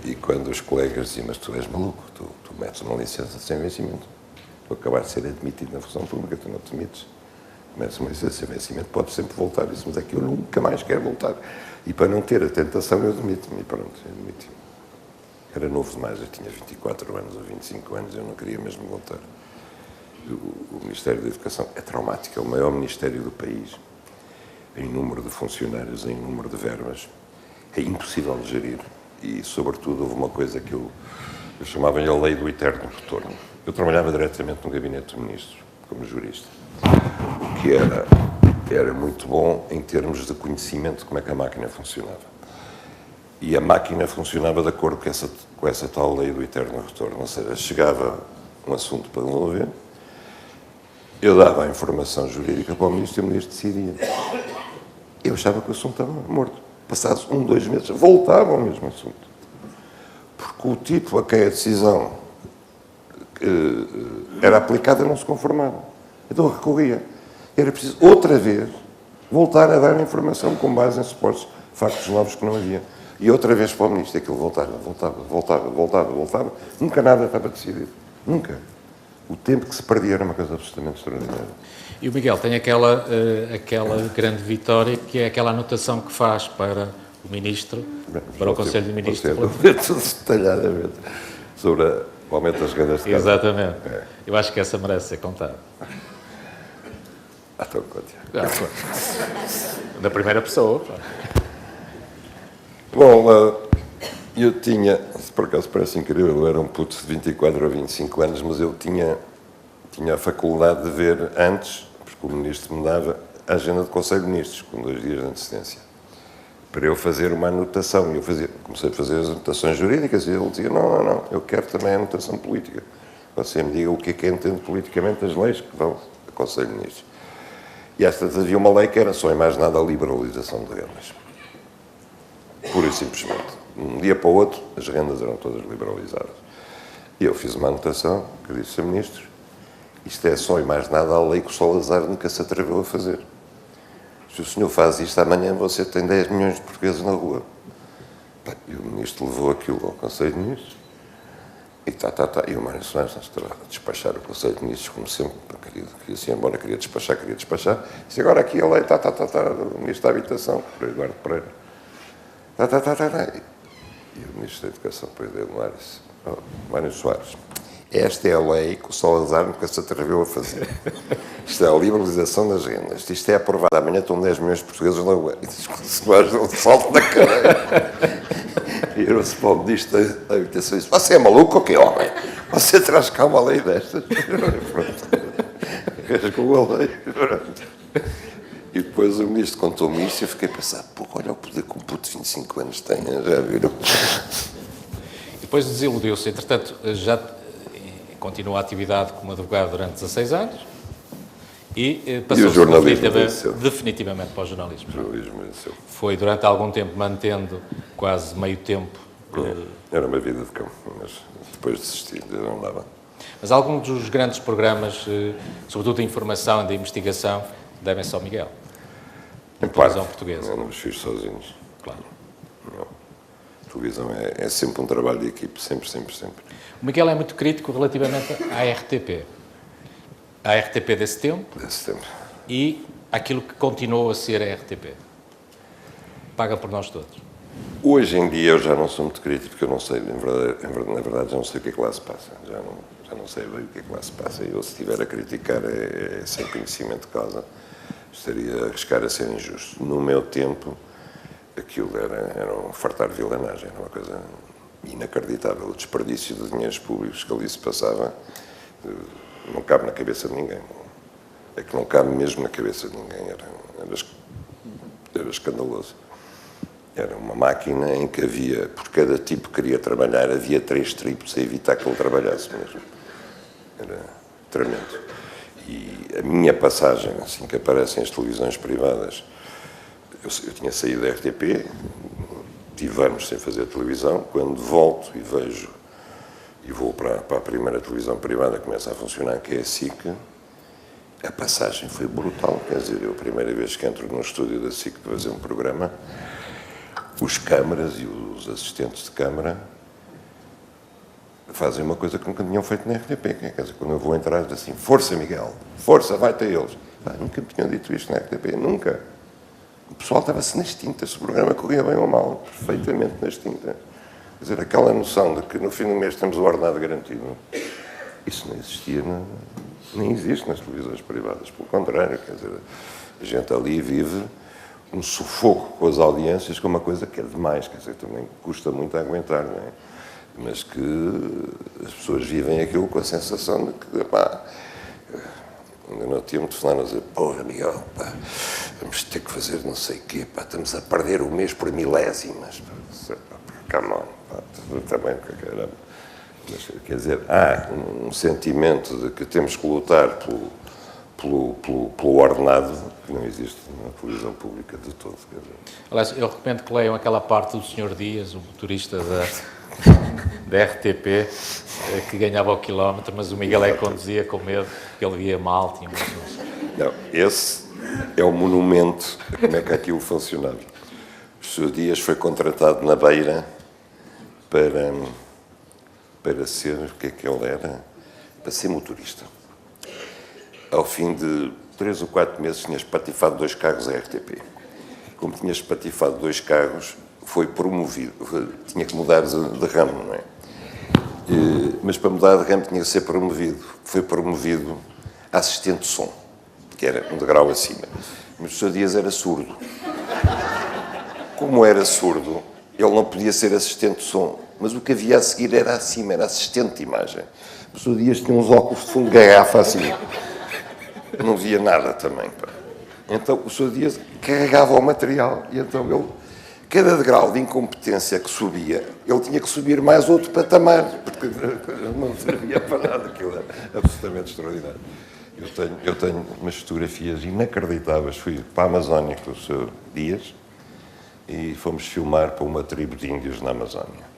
B: E quando os colegas diziam, mas tu és maluco, tu metes uma licença sem vencimento. Tu acabar de ser admitido na função pública, tu não te demites. Metes uma licença sem vencimento, podes sempre voltar. Isso, mas é que eu nunca mais quero voltar. E para não ter a tentação, eu demito-me. E pronto, eu demiti-me. Era novo demais, eu tinha 24 anos ou 25 anos, eu não queria mesmo voltar. O Ministério da Educação é traumático, é o maior ministério do país, em número de funcionários, em número de verbas. É impossível de gerir e, sobretudo, houve uma coisa que eu chamava-lhe a lei do eterno retorno. Eu trabalhava diretamente no gabinete do ministro, como jurista, o que era muito bom em termos de conhecimento de como é que a máquina funcionava. E a máquina funcionava de acordo com essa tal lei do eterno retorno, ou seja, chegava um assunto para resolver, eu dava a informação jurídica para o ministro e o ministro decidia. Eu achava que o assunto estava morto. Passados 1, 2 meses, voltava ao mesmo assunto. Porque o tipo a quem a decisão era aplicada não se conformava. Então recorria. Era preciso, outra vez, voltar a dar a informação com base em supostos factos novos que não havia. E outra vez para o ministro, aquilo voltava. Nunca nada estava decidido. Nunca. O tempo que se perdia era uma coisa absolutamente extraordinária.
C: E o Miguel tem aquela grande vitória, que é aquela anotação que faz para o Ministro, para o Conselho de Ministros.
B: Tudo detalhadamente sobre o aumento das rendas de casa.
C: Exatamente. Eu acho que essa merece ser contada.
B: Então, conte.
C: Na primeira pessoa.
B: Bom, eu tinha, por acaso parece incrível, eu era um puto de 24 ou 25 anos, mas eu tinha a faculdade de ver antes, porque o ministro me dava a agenda do Conselho de Ministros, com 2 dias de antecedência, para eu fazer uma anotação. Eu comecei a fazer as anotações jurídicas e ele dizia, não, eu quero também a anotação política. Você me diga o que é entende politicamente as leis que vão ao Conselho de Ministros. E havia uma lei que era só e mais nada a liberalização de rendas. Pura e simplesmente. De um dia para o outro, as rendas eram todas liberalizadas. E eu fiz uma anotação que disse ao ministro, isto é só e mais nada a lei que o Salazar nunca se atreveu a fazer. Se o senhor faz isto amanhã, você tem 10 milhões de portugueses na rua. E o ministro levou aquilo ao Conselho de Ministros. E E o Mário Soares estava a despachar o Conselho de Ministros, como sempre, queria-se embora, queria despachar. Disse agora aqui a lei, o Ministro da Habitação, Eduardo Pereira. E o Ministro da Educação, depois dele, Mário Soares, esta é a lei que o Salazar nunca se atreveu a fazer. Isto é a liberalização das rendas. Isto é aprovado. Amanhã estão 10 milhões de portugueses na rua. E diz que se faz um salto na cadeira. Virou-se para o Ministro da Habitação e disse: você é maluco ou quê, homem? Você traz cá uma lei destas? Rasgou a lei. E depois o Ministro contou-me isto e eu fiquei a pensar: pô, olha o poder que um puto de 25 anos tem. Já viram?
C: Depois desiludiu-se, entretanto, já continuou a atividade como advogado durante 16 anos e passou definitivamente para o jornalismo. Foi durante algum tempo mantendo quase meio tempo.
B: Era uma vida de cão, mas depois desisti, não dava.
C: Mas alguns dos grandes programas, sobretudo de informação e de investigação, devem-se ao Miguel.
B: Em
C: televisão portuguesa.
B: Eu não os fiz sozinhos.
C: Claro.
B: Não. A televisão é sempre um trabalho de equipe, sempre, sempre, sempre.
C: O Miguel é muito crítico relativamente à RTP. À RTP desse tempo.
B: Desse tempo.
C: E aquilo que continuou a ser a RTP. Paga por nós todos.
B: Hoje em dia eu já não sou muito crítico, porque eu não sei, na verdade já não sei o que é que lá se passa. Já não sei bem o que é que lá se passa. E eu, se estiver a criticar, é sem conhecimento de causa. Estaria a arriscar a ser injusto. No meu tempo, aquilo era um fartar de vilanagem, era uma coisa inacreditável. O desperdício de dinheiros públicos que ali se passava não cabe na cabeça de ninguém. É que não cabe mesmo na cabeça de ninguém. Era escandaloso. Era uma máquina em que havia, por cada tipo que queria trabalhar, havia 3 tripos a evitar que ele trabalhasse mesmo. Era tremendo. E a minha passagem, assim que aparecem as televisões privadas, eu tinha saído da RTP, tive anos sem fazer televisão, quando volto e vejo, e vou para a primeira televisão privada que começa a funcionar, que é a SIC, a passagem foi brutal. Quer dizer, eu a primeira vez que entro no estúdio da SIC para fazer um programa, os câmaras e os assistentes de câmara fazem uma coisa que nunca tinham feito na RTP. Quer dizer, quando eu vou entrar, diz assim: força, Miguel, força, vai ter eles. Nunca me tinham dito isto na RTP, nunca. O pessoal estava-se nas tintas, o programa corria bem ou mal, perfeitamente nas tintas. Quer dizer, aquela noção de que no fim do mês temos o ordenado garantido, isso não existia, nem existe nas televisões privadas. Pelo contrário, quer dizer, a gente ali vive um sufoco com as audiências, com uma coisa que é demais, quer dizer, também custa muito a aguentar, não é? Mas que as pessoas vivem aquilo com a sensação de que, pá, ainda não tinha muito falado a dizer: porra, Miguel, pá, vamos ter que fazer não sei o quê, pá, estamos a perder o mês por milésimas, pá, come on, pá, também, caramba. Mas, quer dizer, há um sentimento de que temos que lutar pelo ordenado que não existe na televisão pública de todo. Quer dizer.
C: Aliás, eu recomendo que leiam aquela parte do Sr. Dias, o motorista da RTP, que ganhava o quilómetro, mas o Miguel é que conduzia com medo, porque ele via mal, tinha muitos...
B: Não, esse é o monumento a como é que aquilo funcionava. O Sr. Dias foi contratado na Beira para ser, o que é que ele era? Para ser motorista. Ao fim de 3 ou 4 meses tinha espatifado 2 carros à RTP. Como tinha espatifado 2 carros, foi promovido. Tinha que mudar de ramo, não é? Mas para mudar de ramo tinha que ser promovido. Foi promovido a assistente de som, que era um degrau acima. Mas o Sr. Dias era surdo. Como era surdo, ele não podia ser assistente de som. Mas o que havia a seguir era acima, era assistente de imagem. O Sr. Dias tinha uns óculos de fundo de garrafa assim. Não via nada também. Pá. Então o Sr. Dias carregava o material e então ele, cada degrau de incompetência que subia, ele tinha que subir mais outro patamar, porque não servia para nada, aquilo era absolutamente extraordinário. Eu tenho umas fotografias inacreditáveis, fui para a Amazónia com o Sr. Dias e fomos filmar para uma tribo de índios na Amazónia.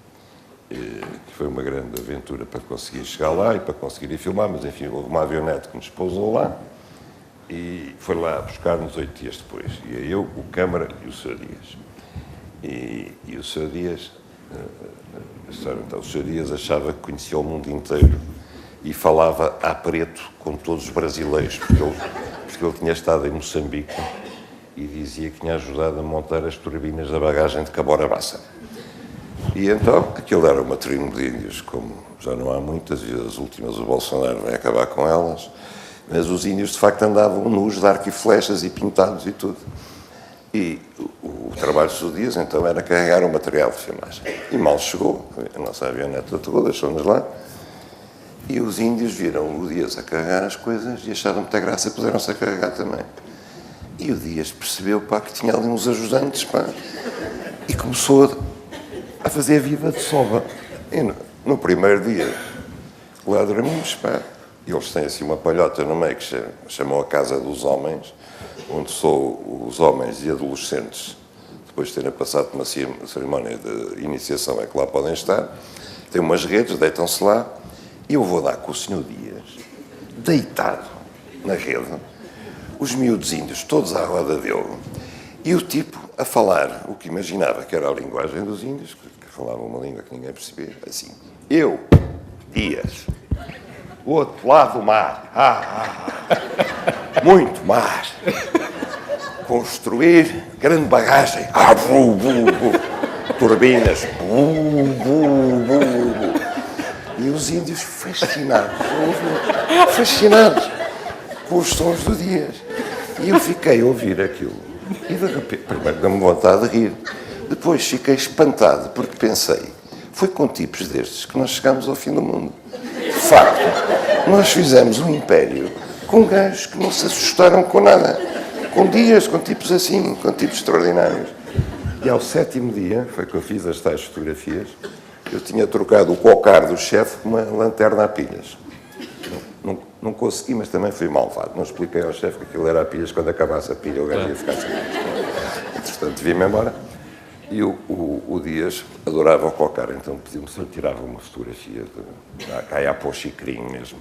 B: Foi uma grande aventura para conseguir chegar lá e para conseguir ir filmar, mas enfim, houve uma avionete que nos pousou lá e foi lá buscar-nos 8 dias depois. E eu, o câmara e o Sr. Dias. E o Sr. Dias, então, o Sr. Dias achava que conhecia o mundo inteiro e falava a preto com todos os brasileiros, porque ele tinha estado em Moçambique e dizia que tinha ajudado a montar as turbinas da bagagem de Cabora Bassa. E então, aquilo era uma tribo de índios, como já não há muitas, e as últimas o Bolsonaro vai acabar com elas, mas os índios de facto andavam nus de arco e flechas e pintados e tudo. E o trabalho dos dias então era carregar o material de filmagem. E mal chegou, a nossa avioneta chegou, deixou-nos lá, e os índios viram o Dias a carregar as coisas e acharam muita graça e puseram-se a carregar também. E o Dias percebeu, pá, que tinha ali uns ajudantes, pá, e começou a fazer viva de soba. E no primeiro dia, lá dormimos, pá, eles têm assim uma palhota no meio que chamam a Casa dos Homens, onde só os homens e adolescentes, depois de terem passado por uma cerimónia de iniciação, é que lá podem estar. Tem umas redes, deitam-se lá, e eu vou dar com o Sr. Dias, deitado na rede, os miúdos índios todos à roda dele, e o tipo a falar o que imaginava que era a linguagem dos índios, que falavam uma língua que ninguém percebia, assim: eu, Dias, o outro lado do mar, muito mar, construir grande bagagem, turbinas, e os índios fascinados com os sons do Dias. E eu fiquei a ouvir aquilo, e de repente, primeiro deu-me vontade de rir, depois fiquei espantado, porque pensei, foi com tipos destes que nós chegámos ao fim do mundo. De facto, nós fizemos um império com gajos que não se assustaram com nada, com Dias, com tipos assim, com tipos extraordinários. E ao 7º dia, foi que eu fiz as tais fotografias, eu tinha trocado o cocar do chefe por uma lanterna a pilhas. Não consegui, mas também fui malvado. Não expliquei ao chefe que aquilo era a pilhas, quando acabasse a pilha o gajo ia ficar sem. Entretanto, vim-me embora. E o Dias adorava o cocar, então pediu-me se eu tirava uma fotografia cá para o Chicrinho mesmo.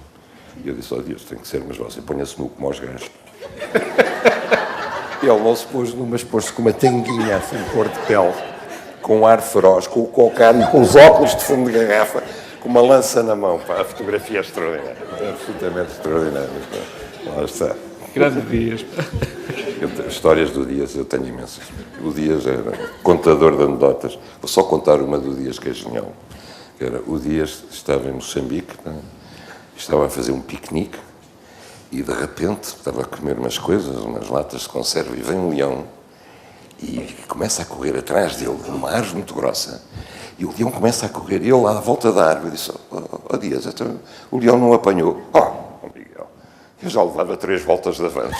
B: E eu disse ao Dias, tem que ser, mas você ponha-se nu como aos gajos. E ele não se pôs nu, mas pôs-se com uma tanguinha assim, cor de pele, com um ar feroz, com o cocar, com os óculos de fundo de garrafa, com uma lança na mão. Pá, a fotografia é extraordinária, absolutamente extraordinária. Lá está.
C: Grande Dias.
B: Histórias do Dias eu tenho imensas. O Dias era contador de anedotas. Vou só contar uma do Dias que é genial. Que era, o Dias estava em Moçambique, estava a fazer um piquenique e de repente estava a comer umas coisas, umas latas de conserva, e vem um leão e começa a correr atrás dele, numa árvore muito grossa. E o leão começa a correr, e ele lá à volta da árvore disse: ó Dias, então, o leão não apanhou. Oh, Miguel, eu já levava 3 voltas de avanço.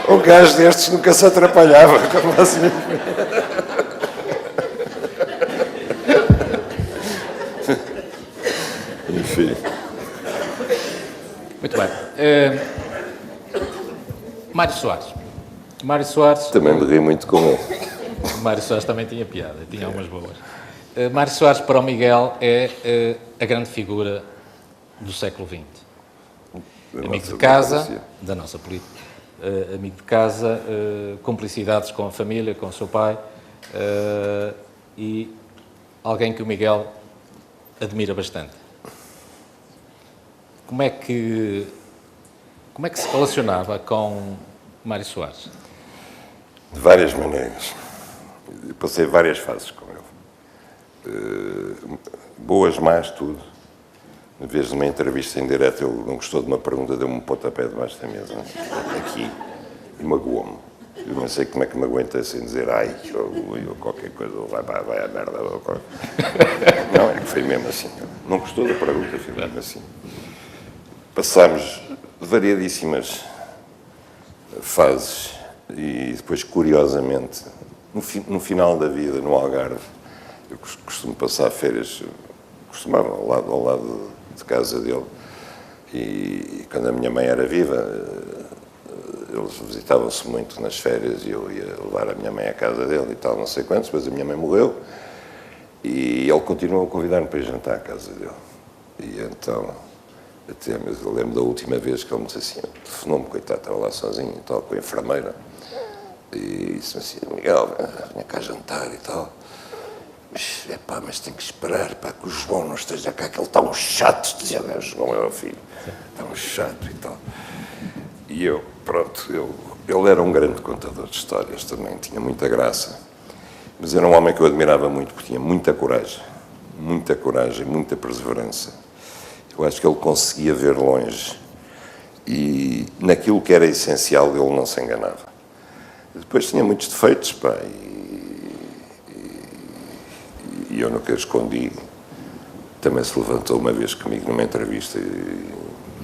B: Um gajo destes nunca se atrapalhava. Como assim? Enfim.
C: Muito bem. Mário Soares. Mário Soares.
B: Também me ri muito com ele.
C: Mário Soares também tinha piada, tinha algumas boas. Mário Soares, para o Miguel, é a grande figura do século XX. Amigo de casa, da nossa política. Amigo de casa, cumplicidades com a família, com o seu pai, e alguém que o Miguel admira bastante. Como é que se relacionava com Mário Soares?
B: De várias maneiras. Eu passei várias fases com ele. Boas, más, tudo. Uma vez numa entrevista em direto, ele não gostou de uma pergunta, deu-me um pontapé debaixo da mesa, aqui, e magoou-me. Eu não sei como é que me aguentei sem dizer ai, ou qualquer coisa, ou vai à merda, ou qualquer... Não, é que foi mesmo assim. Não gostou da pergunta, foi mesmo assim. Passámos variadíssimas fases e depois, curiosamente, no final da vida, no Algarve, eu costumo passar férias, costumava ao lado de casa dele, e quando a minha mãe era viva, eles visitavam-se muito nas férias e eu ia levar a minha mãe à casa dele e tal, não sei quantos, depois a minha mãe morreu e ele continuou a convidar-me para ir jantar à casa dele. E então, até eu lembro da última vez que ele me disse assim, telefonou-me, coitado, estava lá sozinho e tal, com a enfermeira, e disse-me assim, Miguel, venha cá jantar e tal. Mas tem que esperar, pá, que o João não esteja cá, que ele está um chato, dizia, o João é o filho, está um chato e tal. E eu, pronto, eu Ele era um grande contador de histórias também, tinha muita graça. Mas era um homem que eu admirava muito, porque tinha muita coragem, muita perseverança. Eu acho que ele conseguia ver longe e naquilo que era essencial ele não se enganava. Depois tinha muitos defeitos, pá, e eu nunca escondi. Também se levantou uma vez comigo numa entrevista e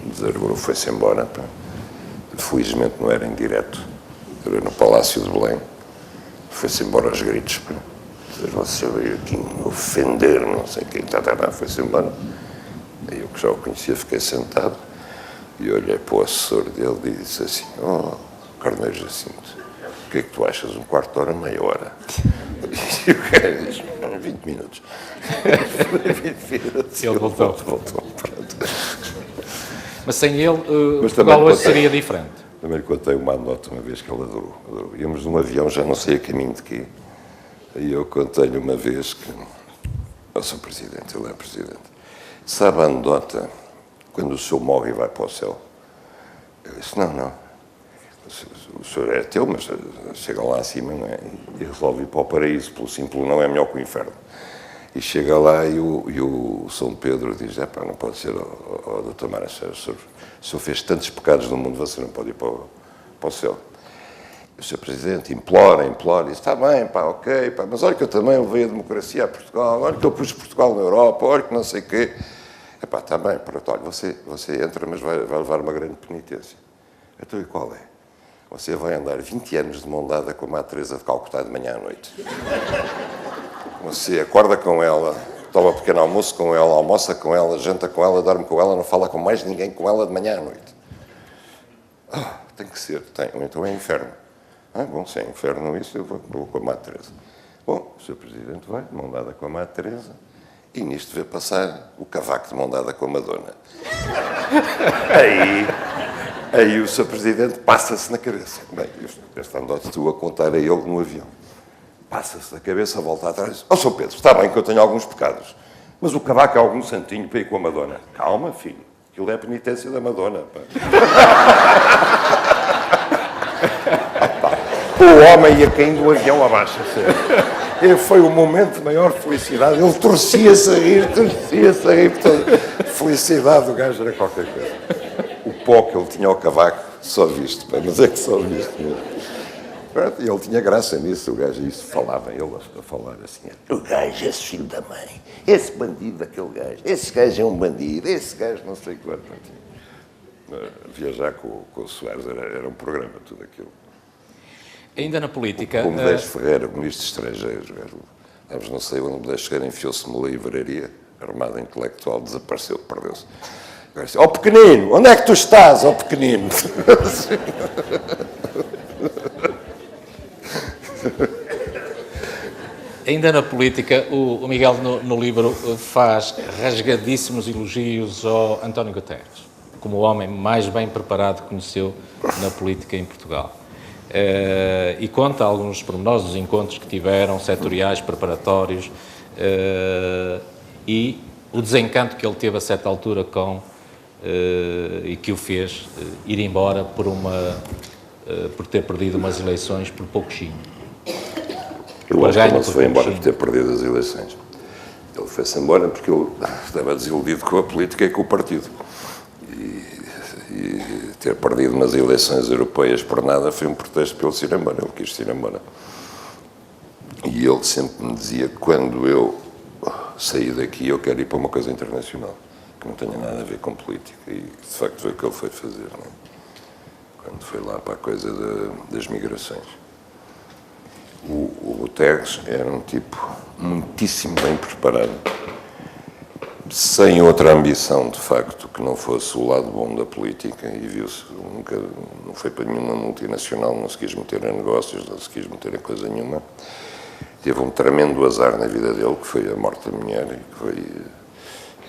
B: desargou, foi-se embora, pá. Felizmente não era em direto, era no Palácio de Belém. Foi-se embora aos gritos, pá. Você veio aqui ofender, não sei quem, foi-se embora. Aí eu que já o conhecia, fiquei sentado e olhei para o assessor dele e disse assim: "Oh, Carneiro Jacinto, o que é que tu achas? Um quarto de hora, meia hora?" E o cara diz: "20 minutos." 20 minutos.
C: Ele voltou.
B: Pronto.
C: Mas sem ele,
B: Mas
C: Portugal
B: também
C: hoje seria diferente.
B: Também lhe contei uma anedota uma vez que ele adorou. Íamos num avião, já não sei a caminho de quê. E eu contei-lhe uma vez que, ó, Sr. Presidente, ele é Presidente, sabe a anedota quando o senhor morre e vai para o céu? Eu disse: não. O senhor é teu, mas chega lá acima, não é? E resolve ir para o paraíso, pelo simples não é melhor que o inferno. E chega lá e o São Pedro diz: "Pá, não pode ser, Dr. Marechal, o senhor fez tantos pecados no mundo, você não pode ir para o céu." O Sr. Presidente implora, e diz: "Está bem, pá, ok, pá, mas olha que eu também levei a democracia a Portugal, olha que eu pus Portugal na Europa, olha que não sei o quê." "Epá, está bem, pronto, olha, você entra, mas vai levar uma grande penitência." "Então, e qual é?" "Você vai andar 20 anos de mão dada com a Madre Teresa de Calcutá de manhã à noite. Você acorda com ela, toma pequeno almoço com ela, almoça com ela, janta com ela, dorme com ela, não fala com mais ninguém com ela de manhã à noite." Tem que ser, tem, ou então é inferno." Bom, se é inferno isso, eu vou com a Madre Teresa." Bom, o Sr. Presidente vai, de mão dada com a Madre Teresa, e nisto vê passar o Cavaco de mão dada com a Madonna. Aí o Sr. Presidente passa-se na cabeça. Bem, esta anedota estou a contar a ele no avião. Passa-se na cabeça, volta atrás e diz: "Ó, Sr. Pedro, está bem que eu tenho alguns pecados, mas o Cavaco é algum santinho para ir com a Madonna." "Calma, filho, aquilo é a penitência da Madonna." Pá. O homem ia caindo do avião abaixo. E foi o momento de maior felicidade. Ele torcia-se a rir. Felicidade do gajo era qualquer coisa. O pó que ele tinha ao Cavaco, só visto, pá, mas é que só visto mesmo. E ele tinha graça nisso, o gajo, isso falava, ele a falar assim: "O gajo, esse filho da mãe, esse bandido daquele gajo, esse gajo é um bandido, esse gajo não sei quanto." Viajar com o Soares era um programa, tudo aquilo.
C: Ainda na política...
B: O Medeiros Ferreira, o ministro estrangeiro, mas não sei onde o Medeiros Ferreira enfiou-se numa livraria, armada intelectual, desapareceu, perdeu-se. Agora disse: "Ó pequenino, onde é que tu estás, ó pequenino?"
C: Ainda na política, o Miguel no livro faz rasgadíssimos elogios ao António Guterres, como o homem mais bem preparado que conheceu na política em Portugal. E conta alguns pormenores dos encontros que tiveram, setoriais, preparatórios, e o desencanto que ele teve a certa altura e que o fez ir embora por ter perdido umas eleições por pouquinho.
B: Eu acho que ele não se foi embora por ter perdido as eleições. Ele foi-se embora porque ele estava desiludido com a política e com o partido. E ter perdido nas eleições europeias por nada foi um pretexto para ele se ir embora. Ele quis se ir embora. E ele sempre me dizia que quando eu sair daqui eu quero ir para uma coisa internacional, que não tenha nada a ver com política. E de facto foi o que ele foi fazer, não é? Quando foi lá para a coisa das migrações. O Guterres era um tipo muitíssimo bem preparado, sem outra ambição, de facto, que não fosse o lado bom da política, e viu-se, nunca, não foi para nenhuma multinacional, não se quis meter em negócios, não se quis meter em coisa nenhuma. Teve um tremendo azar na vida dele, que foi a morte da mulher,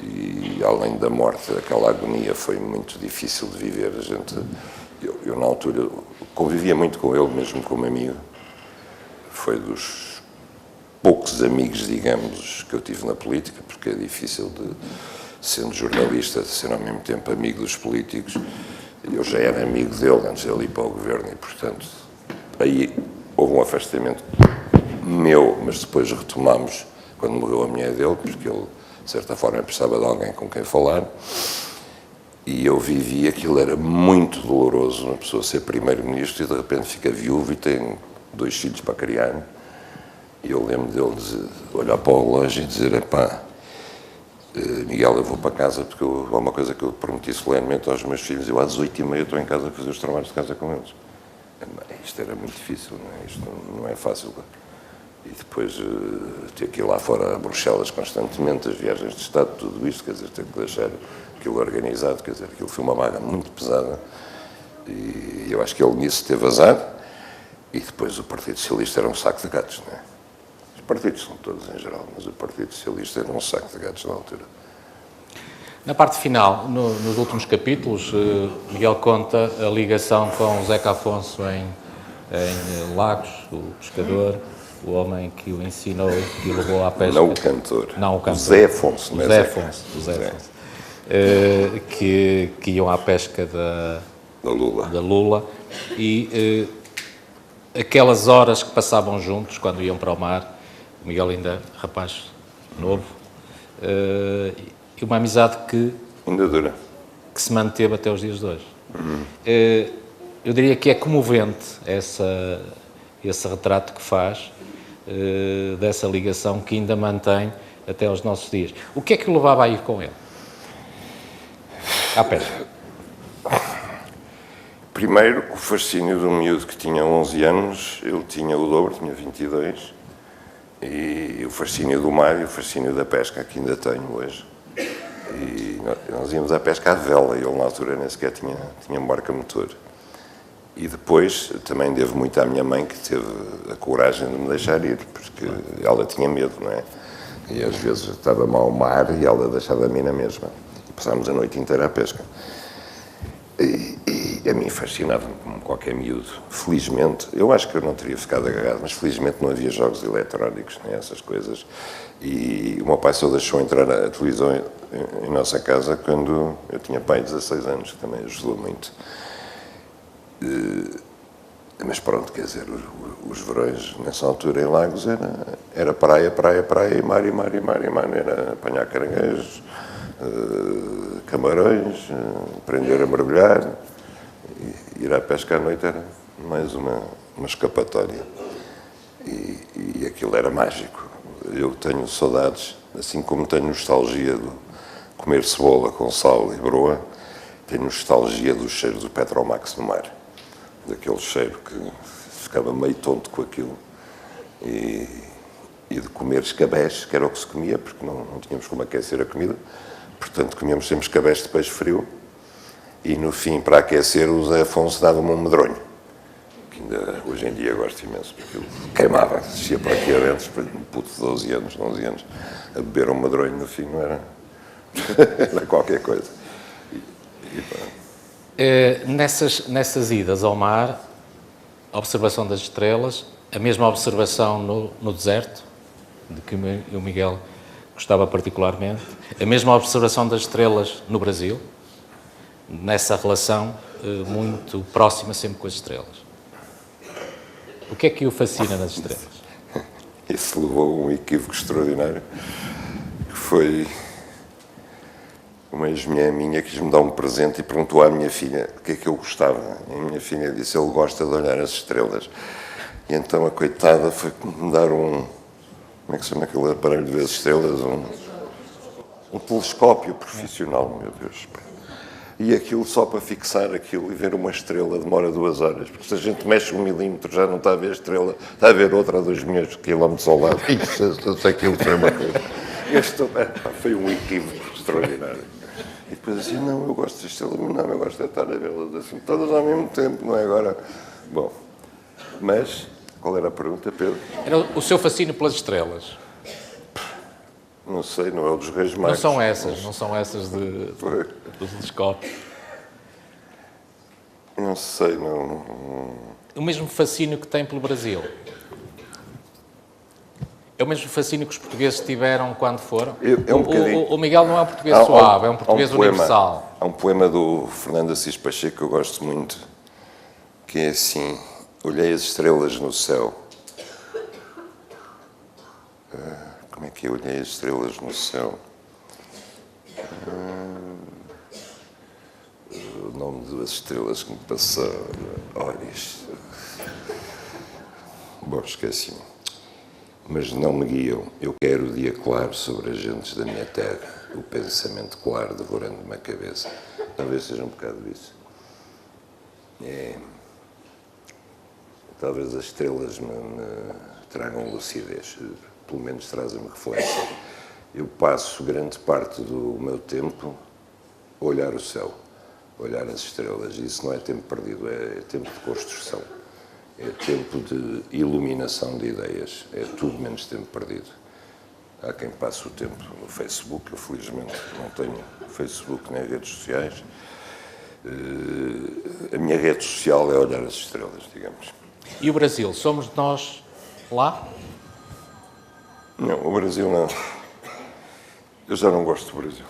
B: e além da morte, aquela agonia foi muito difícil de viver. Eu na altura, convivia muito com ele, mesmo como amigo. Foi dos poucos amigos, digamos, que eu tive na política, porque é difícil, sendo jornalista, ser ao mesmo tempo amigo dos políticos. Eu já era amigo dele antes de ele ir para o governo e, portanto, aí houve um afastamento meu, mas depois retomámos quando morreu a mulher dele, porque ele, de certa forma, precisava de alguém com quem falar. E eu vivi, aquilo era muito doloroso, uma pessoa ser primeiro-ministro e de repente fica viúvo e tem 2 filhos para criar. E eu lembro dele olhar para o relógio e dizer, epá, Miguel, eu vou para casa porque há uma coisa que eu prometi solenemente aos meus filhos, eu às 8h30 estou em casa a fazer os trabalhos de casa com eles. Isto era muito difícil, não é? Isto não é fácil. E depois ter que ir lá fora a Bruxelas constantemente, as viagens de Estado, tudo isto, quer dizer, ter que deixar aquilo organizado, quer dizer, aquilo foi uma maga muito pesada e eu acho que ele nisso teve azar. E depois o Partido Socialista era um saco de gatos, não é? Os partidos são todos em geral, mas o Partido Socialista era um saco de gatos na altura.
C: Na parte final, nos últimos capítulos, Miguel conta a ligação com Zeca Afonso em Lagos, o pescador, o homem que o ensinou, que o levou à pesca.
B: Não o cantor.
C: Não o cantor.
B: O Zé Afonso, não é?
C: Zé Afonso. Que iam à pesca da Lula. E aquelas horas que passavam juntos, quando iam para o mar, o Miguel ainda rapaz novo, e uma amizade que
B: ainda dura,
C: que se manteve até os dias de hoje. Eu diria que é comovente esse retrato que faz dessa ligação que ainda mantém até aos nossos dias. O que é que o levava a ir com ele? À pesca.
B: Primeiro, o fascínio de um miúdo que tinha 11 anos, ele tinha o dobro, tinha 22, e o fascínio do mar e o fascínio da pesca, que ainda tenho hoje. E nós íamos à pesca à vela, e ele na altura nem sequer tinha barca motor. E depois, também devo muito à minha mãe, que teve a coragem de me deixar ir, porque ela tinha medo, não é? E às vezes estava mal o mar e ela deixava a mim na mesma. E passámos a noite inteira à pesca. E a mim fascinava-me como qualquer miúdo. Felizmente, eu acho que eu não teria ficado agarrado, mas felizmente não havia jogos eletrónicos, nem essas coisas. E o meu pai só deixou entrar a televisão em nossa casa quando eu tinha pai de 16 anos, que também ajudou muito. Mas pronto, quer dizer, os verões nessa altura em Lagos era praia, e mar. Era apanhar caranguejos, camarões, aprender a mergulhar, e ir à pesca à noite era mais uma escapatória. E aquilo era mágico. Eu tenho saudades, assim como tenho nostalgia de comer cebola com sal e broa, tenho nostalgia do cheiro do Petromax no mar. Daquele cheiro que ficava meio tonto com aquilo. E de comer escabés, que era o que se comia, porque não tínhamos como aquecer a comida. Portanto, comíamos sempre escabés de peixe frio. E no fim, para aquecer, o Zé Afonso dava-me um medronho. Que ainda hoje em dia gosto imenso, porque aquilo queimava, descia para aqui adentro, um puto de 12 anos, 11 anos, a beber um medronho no fim, não era? Era qualquer coisa.
C: Nessas idas ao mar, a observação das estrelas, a mesma observação no deserto, de que o Miguel gostava particularmente, a mesma observação das estrelas no Brasil, nessa relação muito próxima sempre com as estrelas. O que é que o fascina nas estrelas?
B: Isso levou a um equívoco extraordinário, que foi uma ex-mulher minha que quis-me dar um presente e perguntou à minha filha o que é que eu gostava. E a minha filha disse, ele gosta de olhar as estrelas. E então a coitada foi me dar como é que se chama aquele aparelho de ver as estrelas? Um telescópio profissional, meu Deus. E aquilo só para fixar aquilo e ver uma estrela demora 2 horas. Porque se a gente mexe 1 milímetro já não está a ver a estrela, está a ver outra a 2 milhões de quilómetros ao lado. Isso, aquilo foi uma coisa. Foi um equívoco extraordinário. E depois assim, não, eu gosto de estrela, não, eu gosto de estar a vê-las assim, todas ao mesmo tempo, não é agora? Bom, mas, qual era a pergunta, Pedro?
C: Era o seu fascínio pelas estrelas.
B: Não sei, não é o dos Reis Magos.
C: Não são essas do telescópio.
B: Não sei, não.
C: O mesmo fascínio que tem pelo Brasil. É o mesmo fascínio que os portugueses tiveram quando foram?
B: É um bocadinho.
C: O Miguel não é um português
B: Há
C: suave, é um português
B: poema,
C: universal.
B: há um poema do Fernando Assis Pacheco que eu gosto muito, que é assim: olhei as estrelas no céu. Como é que é? Olhei as estrelas no céu. O nome das estrelas que me passaram. Olha isto. Bom, esqueci-me. Mas não me guiam. Eu quero o dia claro sobre as gentes da minha terra. O pensamento claro devorando-me a cabeça. Talvez seja um bocado isso. Talvez as estrelas me tragam lucidez. Pelo menos trazem-me reflexão. Eu passo grande parte do meu tempo a olhar o céu, a olhar as estrelas. Isso não é tempo perdido, é tempo de construção. É tempo de iluminação de ideias. É tudo menos tempo perdido. Há quem passe o tempo no Facebook. Eu, felizmente, não tenho Facebook nem redes sociais. A minha rede social é olhar as estrelas, digamos.
C: E o Brasil? Somos nós lá?
B: Não, o Brasil não. Eu já não gosto do Brasil.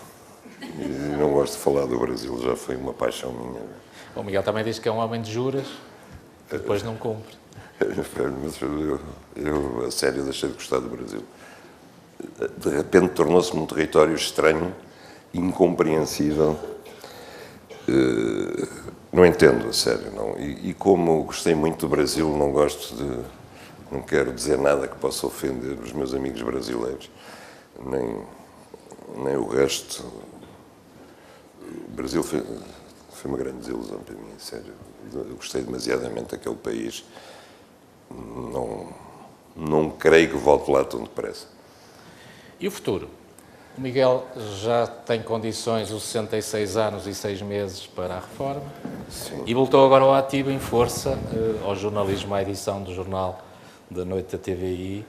B: E não gosto de falar do Brasil. Já foi uma paixão minha.
C: O Miguel também diz que é um homem de juras, que depois não cumpre.
B: Mas eu, a sério, deixei de gostar do Brasil. De repente tornou-se-me um território estranho, incompreensível. Não entendo, a sério. Não. E como gostei muito do Brasil, não gosto de... Não quero dizer nada que possa ofender os meus amigos brasileiros, nem o resto. O Brasil foi uma grande desilusão para mim, sério. Eu gostei demasiadamente daquele país. Não creio que volte lá tão depressa.
C: E o futuro? O Miguel já tem condições, os 66 anos e 6 meses para a reforma.
B: Sim.
C: E voltou agora ao ativo em força, ao jornalismo, à edição do Jornal da Noite da TVI.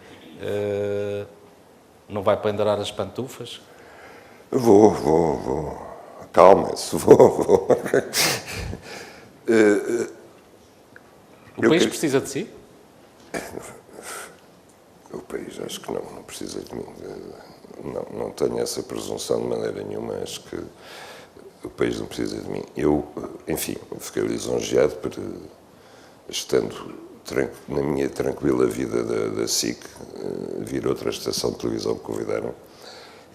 C: Não vai pendurar as pantufas?
B: Vou. Calma-se, vou.
C: O país precisa de si?
B: O país, acho que não precisa de mim. Não tenho essa presunção de maneira nenhuma. Acho que o país não precisa de mim. Eu, enfim, fiquei lisonjeado por, estando na minha tranquila vida da SIC, vir outra estação de televisão que convidaram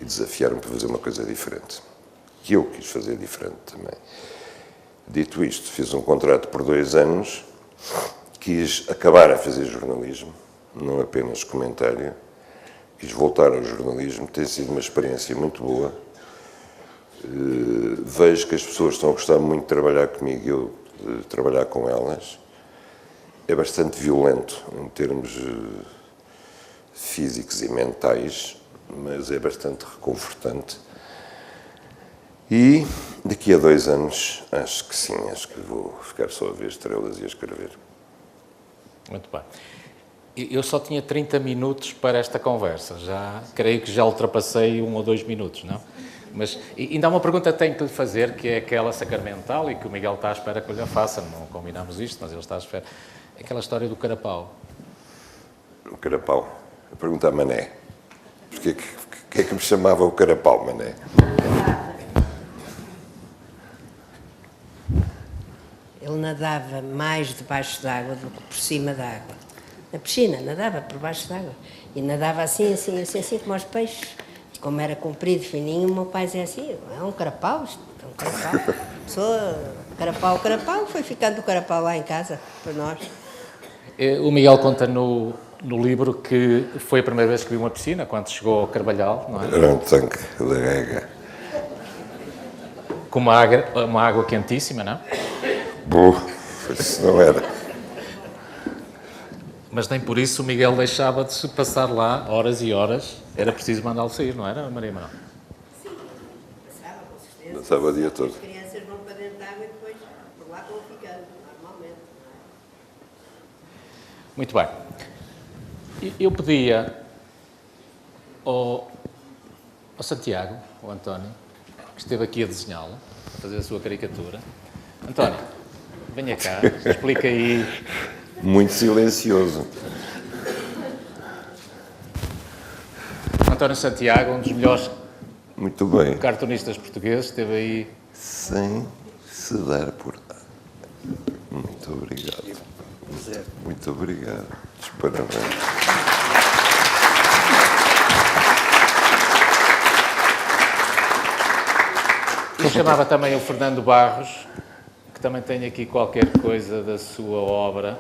B: e desafiaram-me para fazer uma coisa diferente. Que eu quis fazer diferente também. Dito isto, fiz um contrato por 2 anos, quis acabar a fazer jornalismo, não apenas comentário, quis voltar ao jornalismo, tem sido uma experiência muito boa. Vejo que as pessoas estão a gostar muito de trabalhar comigo e eu de trabalhar com elas. É bastante violento em termos físicos e mentais, mas é bastante reconfortante. E daqui a 2 anos, acho que sim, acho que vou ficar só a ver estrelas e a escrever.
C: Muito bem. Eu só tinha 30 minutos para esta conversa, creio que já ultrapassei 1 ou 2 minutos, não? Mas ainda há uma pergunta que tenho que lhe fazer, que é aquela sacramental e que o Miguel está à espera que eu lhe faça, não combinamos isto, mas ele está à espera. Aquela história do carapau.
B: O carapau? A pergunta a Mané. Porquê que é que me chamava o carapau, Mané?
D: Ele nadava mais debaixo d'água do que por cima d'água. Na piscina, nadava por baixo d'água. E nadava assim, como os peixes. Como era comprido, fininho, o meu pai dizia assim, é um carapau, isto é um carapau. Carapau, foi ficando o carapau lá em casa, para nós.
C: O Miguel conta no livro que foi a primeira vez que viu uma piscina, quando chegou ao Carvalhal, não é?
B: Era um tanque da Rega.
C: Com uma água quentíssima, não é?
B: Isso não era.
C: Mas nem por isso o Miguel deixava de se passar lá horas e horas. Era preciso mandá-lo sair, não era, Maria Manuel?
D: Sim, passava, com certeza.
B: Passava o dia todo.
D: As crianças vão para dentro da água e depois por lá vão ficando, normalmente.
C: Muito bem. Eu pedia ao Santiago, ao António, que esteve aqui a desenhá-lo, a fazer a sua caricatura. António, venha cá, explica aí.
B: Muito silencioso.
C: António Santiago, um dos melhores
B: Muito bem.
C: cartunistas portugueses, esteve aí.
B: Sem se dar por nada. Muito obrigado. Muito obrigado. Parabéns.
C: Eu chamava também o Fernando Barros, que também tem aqui qualquer coisa da sua obra.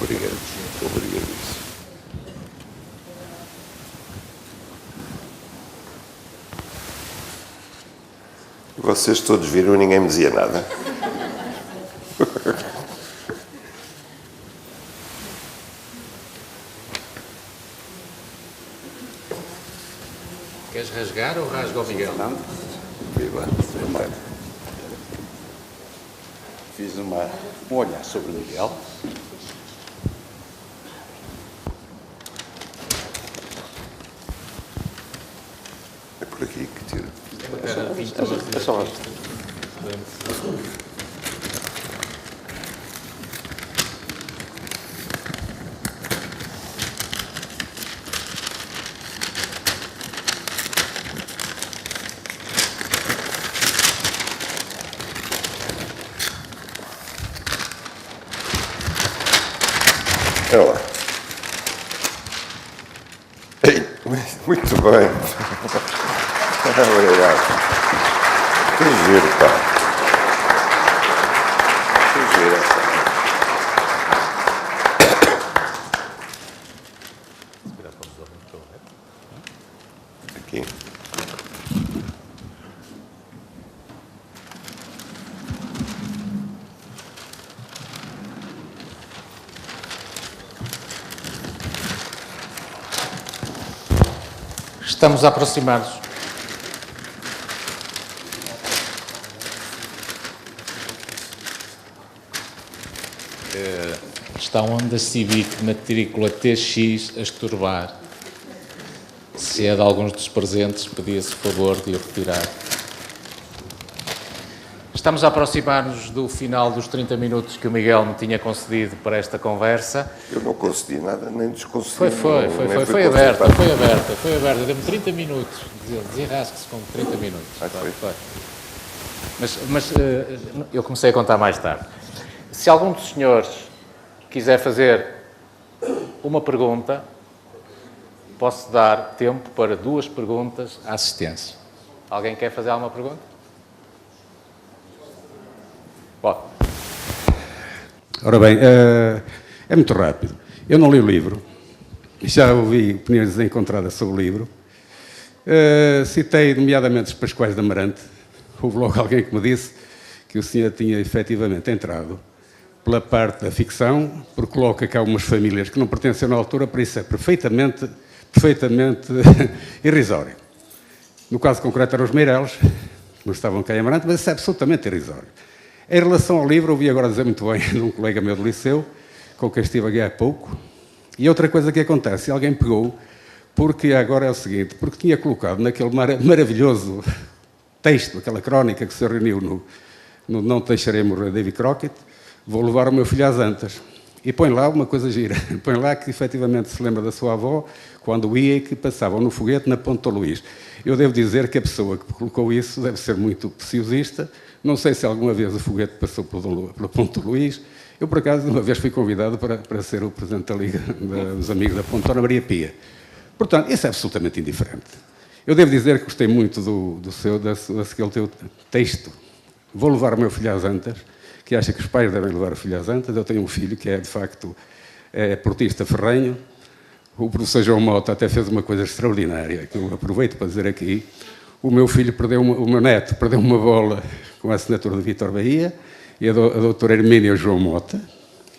B: Obrigado. Obrigadíssimo. Vocês todos viram e ninguém me dizia nada.
C: Queres rasgar ou rasga o Miguel?
B: Viva.
G: Fiz um olhar sobre o Miguel.
B: É por aqui que tiro.
G: É só
B: Olha lá. Ei, muito bem. Obrigado. Que giro, pá. Que giro. Aqui.
C: Estamos a aproximar-nos. Está a Honda Civic matrícula TX a estorbar. Se é de alguns dos presentes, pedia-se o favor de o retirar. Estamos a aproximar-nos do final dos 30 minutos que o Miguel me tinha concedido para esta conversa.
B: Eu não concedi nada, nem desconcedi.
C: Foi aberta. Deu-me 30 minutos. Desenrasque-se com 30 minutos.
B: Foi.
C: Mas eu comecei a contar mais tarde. Se algum dos senhores quiser fazer uma pergunta, posso dar tempo para 2 perguntas à assistência. Alguém quer fazer alguma pergunta? Pode.
H: Ora bem, é muito rápido. Eu não li o livro, já ouvi opiniões desencontradas sobre o livro. Citei, nomeadamente, os Pascoais de Amarante. Houve logo alguém que me disse que o senhor tinha efetivamente entrado pela parte da ficção, porque coloca cá umas famílias que não pertencem na altura, por isso é perfeitamente irrisório. No caso concreto eram os Meireles, não estavam cá em Amarante, mas isso é absolutamente irrisório. Em relação ao livro, ouvi agora dizer muito bem de um colega meu do liceu, com quem estive aqui há pouco, e outra coisa que acontece, alguém pegou, porque agora é o seguinte, porque tinha colocado naquele maravilhoso texto, aquela crónica que se reuniu no Não Te Deixarei Morrer, David Crockett, vou levar o meu filho às Antas. E põe lá uma coisa gira, põe lá que efetivamente se lembra da sua avó, quando ia e que passavam no foguete na Ponta Luís. Eu devo dizer que a pessoa que colocou isso deve ser muito preciosista. Não sei se alguma vez o foguete passou pela Ponta Luís. Eu, por acaso, uma vez fui convidado para ser o presidente da Liga dos Amigos da Ponta Ana Maria Pia. Portanto, isso é absolutamente indiferente. Eu devo dizer que gostei muito daquele teu texto. Vou levar o meu filho às Antas, que acha que os pais devem levar o filho às Antas. Eu tenho um filho que é, de facto, portista ferrenho. O professor João Mota até fez uma coisa extraordinária, que eu aproveito para dizer aqui. O meu neto perdeu uma bola com a assinatura de Vítor Bahia e a doutora Hermínia e o João Mota,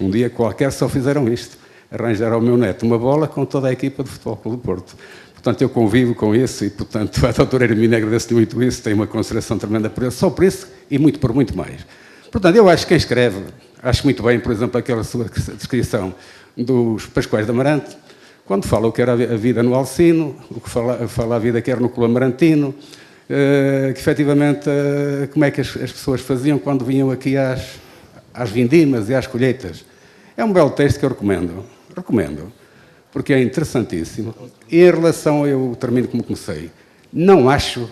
H: um dia qualquer, só fizeram isto. Arranjaram ao meu neto uma bola com toda a equipa de Futebol Clube do Porto. Portanto, eu convivo com isso e, portanto, a doutora Hermínia agradece-lhe muito isso, tem uma consideração tremenda por isso, só por isso e por muito mais. Portanto, eu acho que quem escreve, acho muito bem, por exemplo, aquela sua descrição dos Pascoais de Amarante, quando fala o que era a vida no Alcino, o que fala a vida que era no Clube Amarantino, que efetivamente como é que as pessoas faziam quando vinham aqui às vindimas e às colheitas. É um belo texto que eu recomendo, porque é interessantíssimo. E em relação, eu termino como comecei, não acho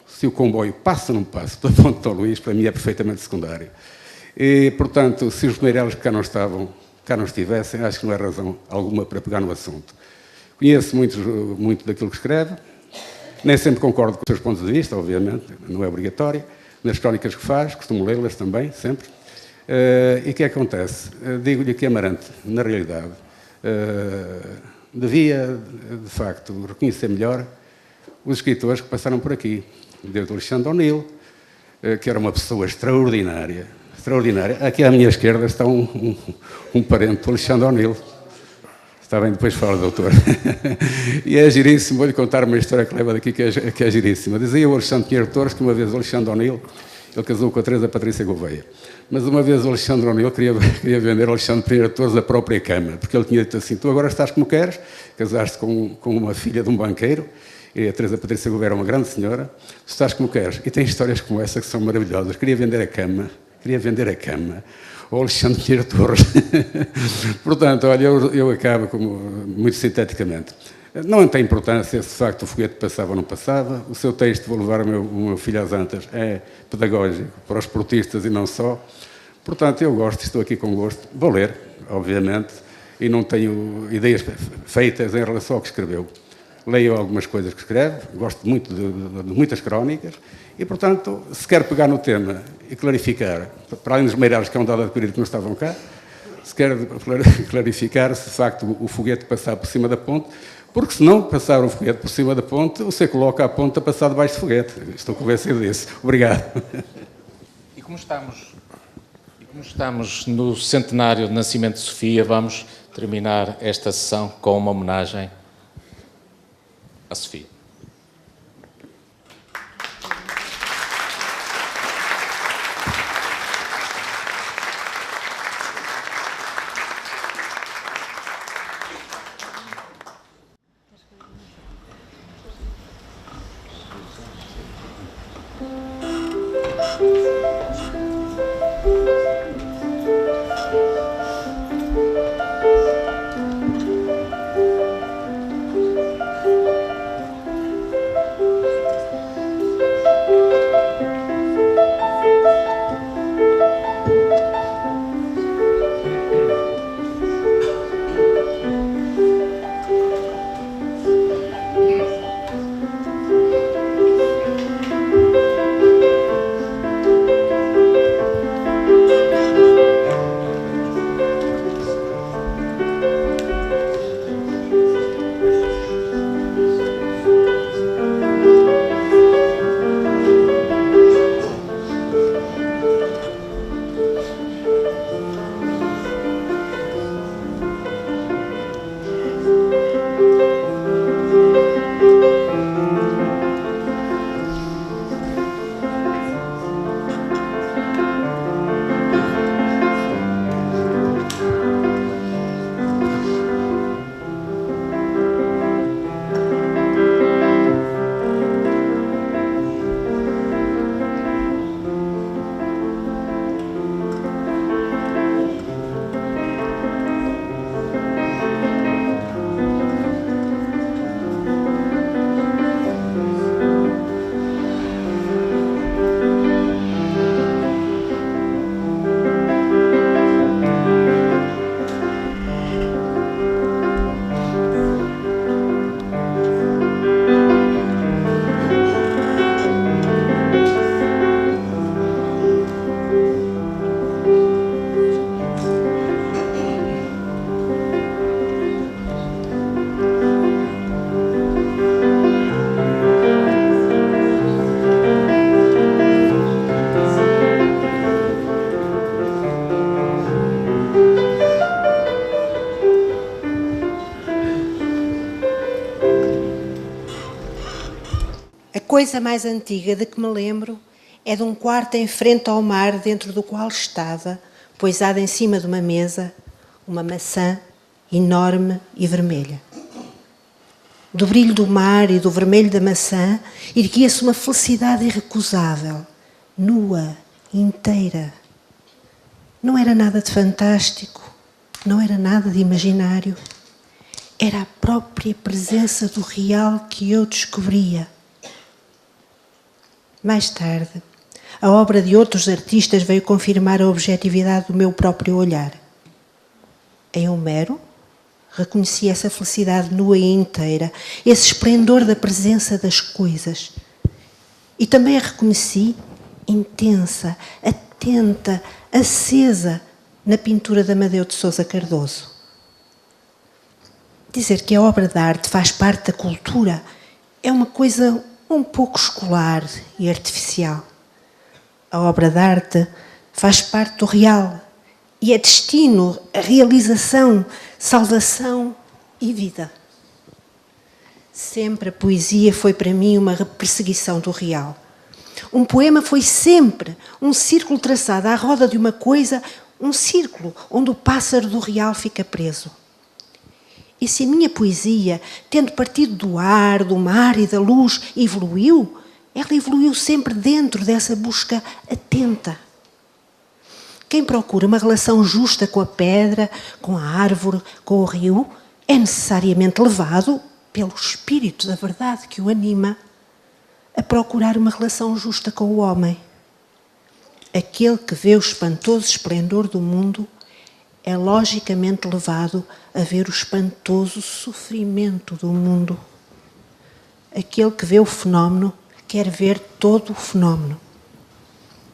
H: se o comboio passa ou não passa pela Ponte de São Luís, para mim é perfeitamente secundário. E, portanto, se os Meireles que cá não estivessem, acho que não há razão alguma para pegar no assunto. Conheço muito daquilo que escreve, nem sempre concordo com os seus pontos de vista, obviamente, não é obrigatório. Nas crónicas que faz, costumo lê-las também, sempre. E o que acontece? Digo-lhe que Amarante, na realidade, devia, de facto, reconhecer melhor os escritores que passaram por aqui. Desde Alexandre O'Neill, que era uma pessoa extraordinária. Aqui à minha esquerda está um parente do Alexandre O'Neill. Está bem, depois fala, doutor. E é giríssimo, vou-lhe contar uma história que leva daqui que é giríssima. Dizia o Alexandre Pinheiro Torres que uma vez o Alexandre O'Neill, ele casou com a Teresa Patrícia Gouveia, mas uma vez o Alexandre O'Neill queria vender ao Alexandre Pinheiro Torres a própria cama, porque ele tinha dito assim, tu agora estás como queres, casaste com uma filha de um banqueiro, e a Teresa Patrícia Gouveia era uma grande senhora, tu estás como queres. E tem histórias como essa que são maravilhosas. Queria vender a cama ao Alexandre Pinheiro Torres. Portanto, olha, eu acabo muito sinteticamente. Não tem importância se de facto o foguete passava ou não passava. O seu texto, vou levar o meu filho às Antas, é pedagógico para os portistas e não só. Portanto, eu gosto, estou aqui com gosto. Vou ler, obviamente, e não tenho ideias feitas em relação ao que escreveu. Leio algumas coisas que escreve, gosto muito de muitas crónicas e, portanto, se quer pegar no tema e clarificar, para além dos Meireles que é um dado adquirido que não estavam cá, se quer clarificar se de facto o foguete passar por cima da ponte, porque se não passar o foguete por cima da ponte, você coloca a ponte a passar debaixo do foguete. Estou convencido disso. Obrigado.
C: E como estamos no centenário de nascimento de Sofia, vamos terminar esta sessão com uma homenagem a Sofia.
I: coisa mais antiga de que me lembro é de um quarto em frente ao mar, dentro do qual estava, poisada em cima de uma mesa, uma maçã enorme e vermelha. Do brilho do mar e do vermelho da maçã erguia-se uma felicidade irrecusável, nua, inteira. Não era nada de fantástico, não era nada de imaginário. era a própria presença do real que eu descobria. Mais tarde, a obra de outros artistas veio confirmar a objetividade do meu próprio olhar. Em Homero, reconheci essa felicidade nua e inteira, esse esplendor da presença das coisas. E também a reconheci intensa, atenta, acesa na pintura de Amadeu de Sousa Cardoso. Dizer que a obra de arte faz parte da cultura é uma coisa um pouco escolar e artificial. A obra de arte faz parte do real e é destino, a realização, salvação e vida. Sempre a poesia foi para mim uma perseguição do real. Um poema foi sempre um círculo traçado à roda de uma coisa, um círculo onde o pássaro do real fica preso. E se a minha poesia, tendo partido do ar, do mar e da luz, evoluiu, ela evoluiu sempre dentro dessa busca atenta. Quem procura uma relação justa com a pedra, com a árvore, com o rio, é necessariamente levado, pelo espírito da verdade que o anima, a procurar uma relação justa com o homem. Aquele que vê o espantoso esplendor do mundo é logicamente levado a ver o espantoso sofrimento do mundo. Aquele que vê o fenómeno quer ver todo o fenómeno.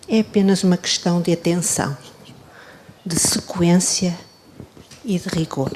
I: É apenas uma questão de atenção, de sequência e de rigor.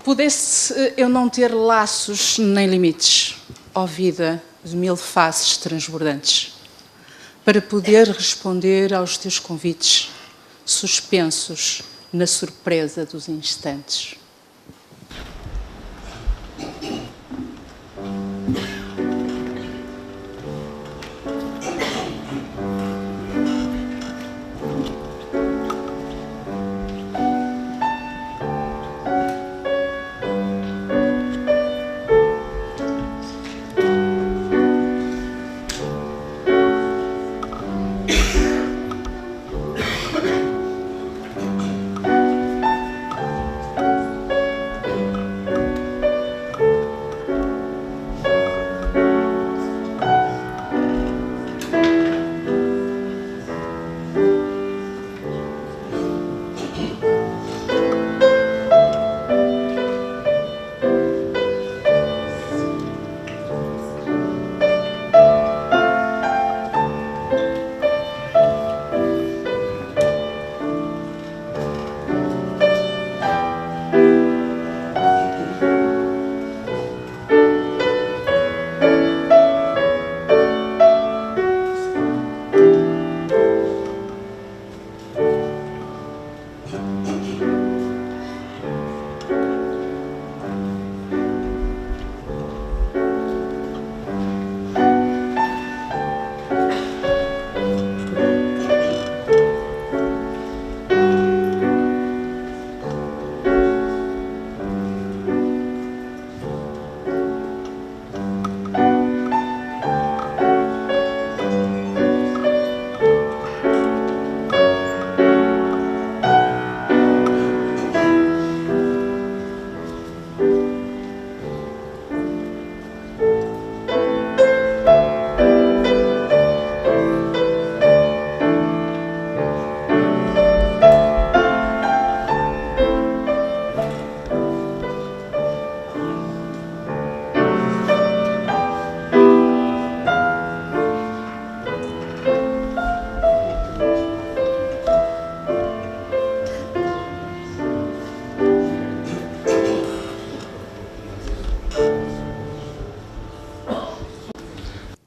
J: Pudesse eu não ter laços nem limites, ó vida de mil faces transbordantes, para poder responder aos teus convites, suspensos na surpresa dos instantes.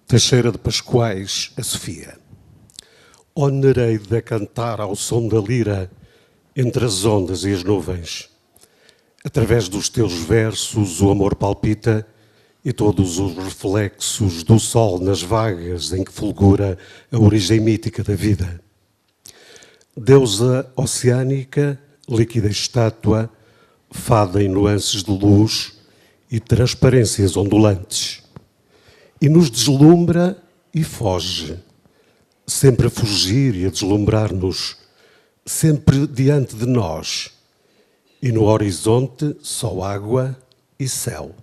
K: Teixeira de Pascoais, a Sofia. Ó Nereida a cantar ao som da lira, entre as ondas e as nuvens. Através dos teus versos o amor palpita e todos os reflexos do sol nas vagas em que fulgura a origem mítica da vida. Deusa oceânica, líquida estátua, fada em nuances de luz e transparências ondulantes. E nos deslumbra e foge, sempre a fugir e a deslumbrar-nos, sempre diante de nós, e no horizonte só água e céu.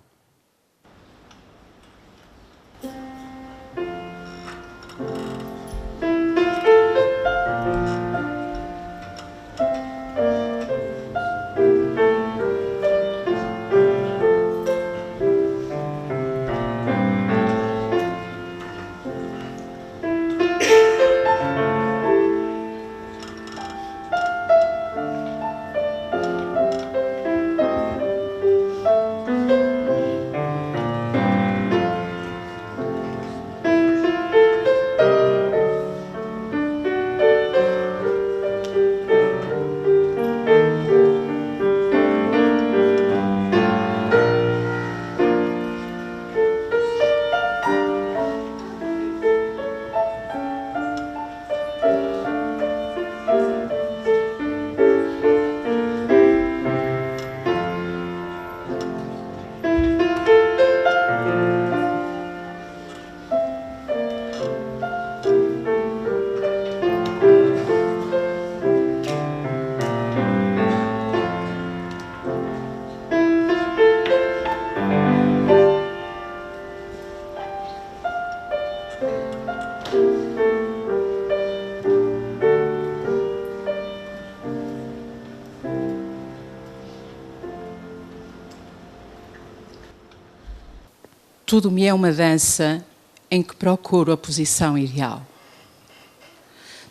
J: Tudo me é uma dança em que procuro a posição ideal.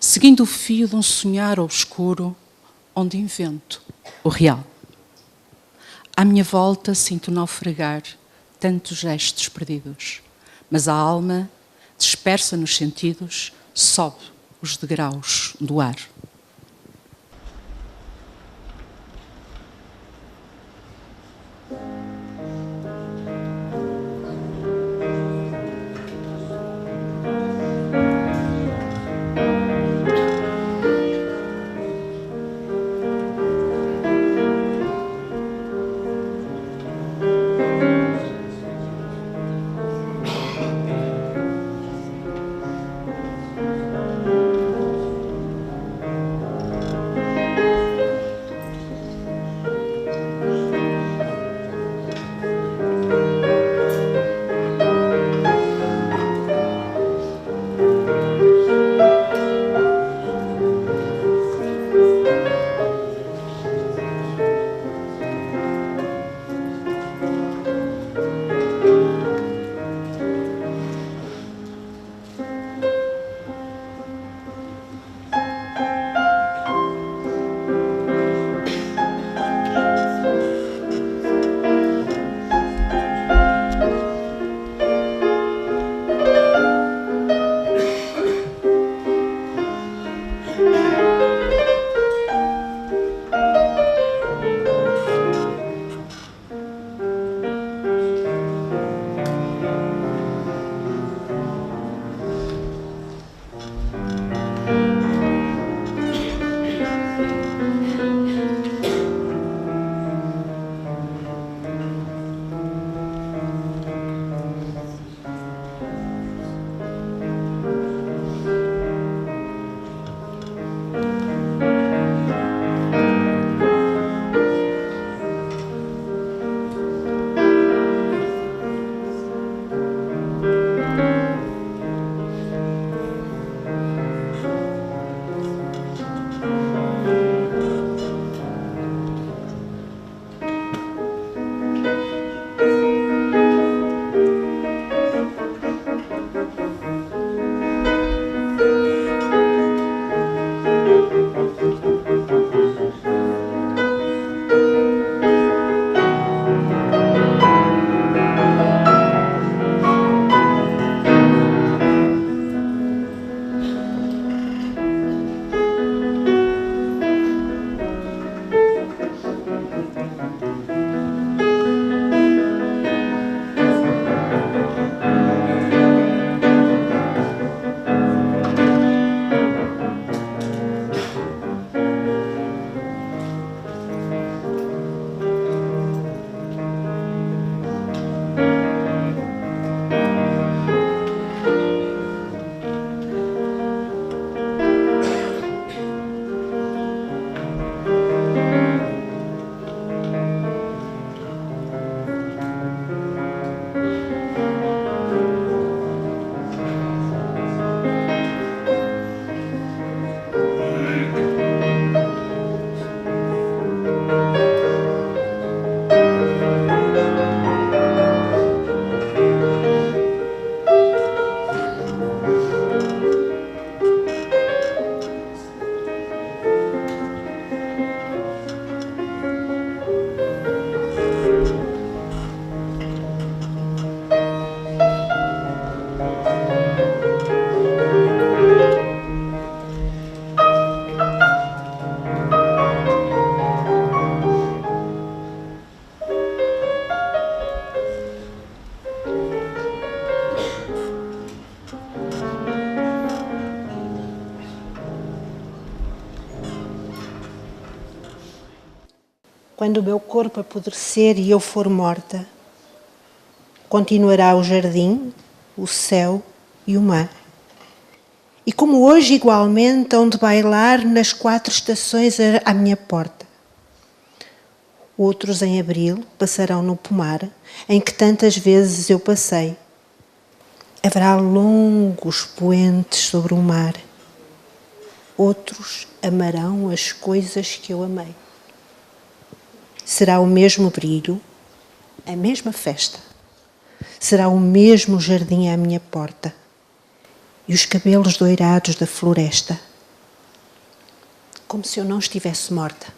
J: Seguindo o fio de um sonhar obscuro, onde invento o real. À minha volta sinto naufragar tantos gestos perdidos, mas a alma, dispersa nos sentidos, sobe os degraus do ar.
I: quando o meu corpo apodrecer e eu for morta, continuará o jardim, o céu e o mar. E como hoje igualmente hão de bailar nas 4 estações à minha porta. Outros em abril passarão no pomar, em que tantas vezes eu passei. Haverá longos poentes sobre o mar. Outros amarão as coisas que eu amei. Será o mesmo brilho, a mesma festa. Será o mesmo jardim à minha porta. E os cabelos doirados da floresta. Como se eu não estivesse morta.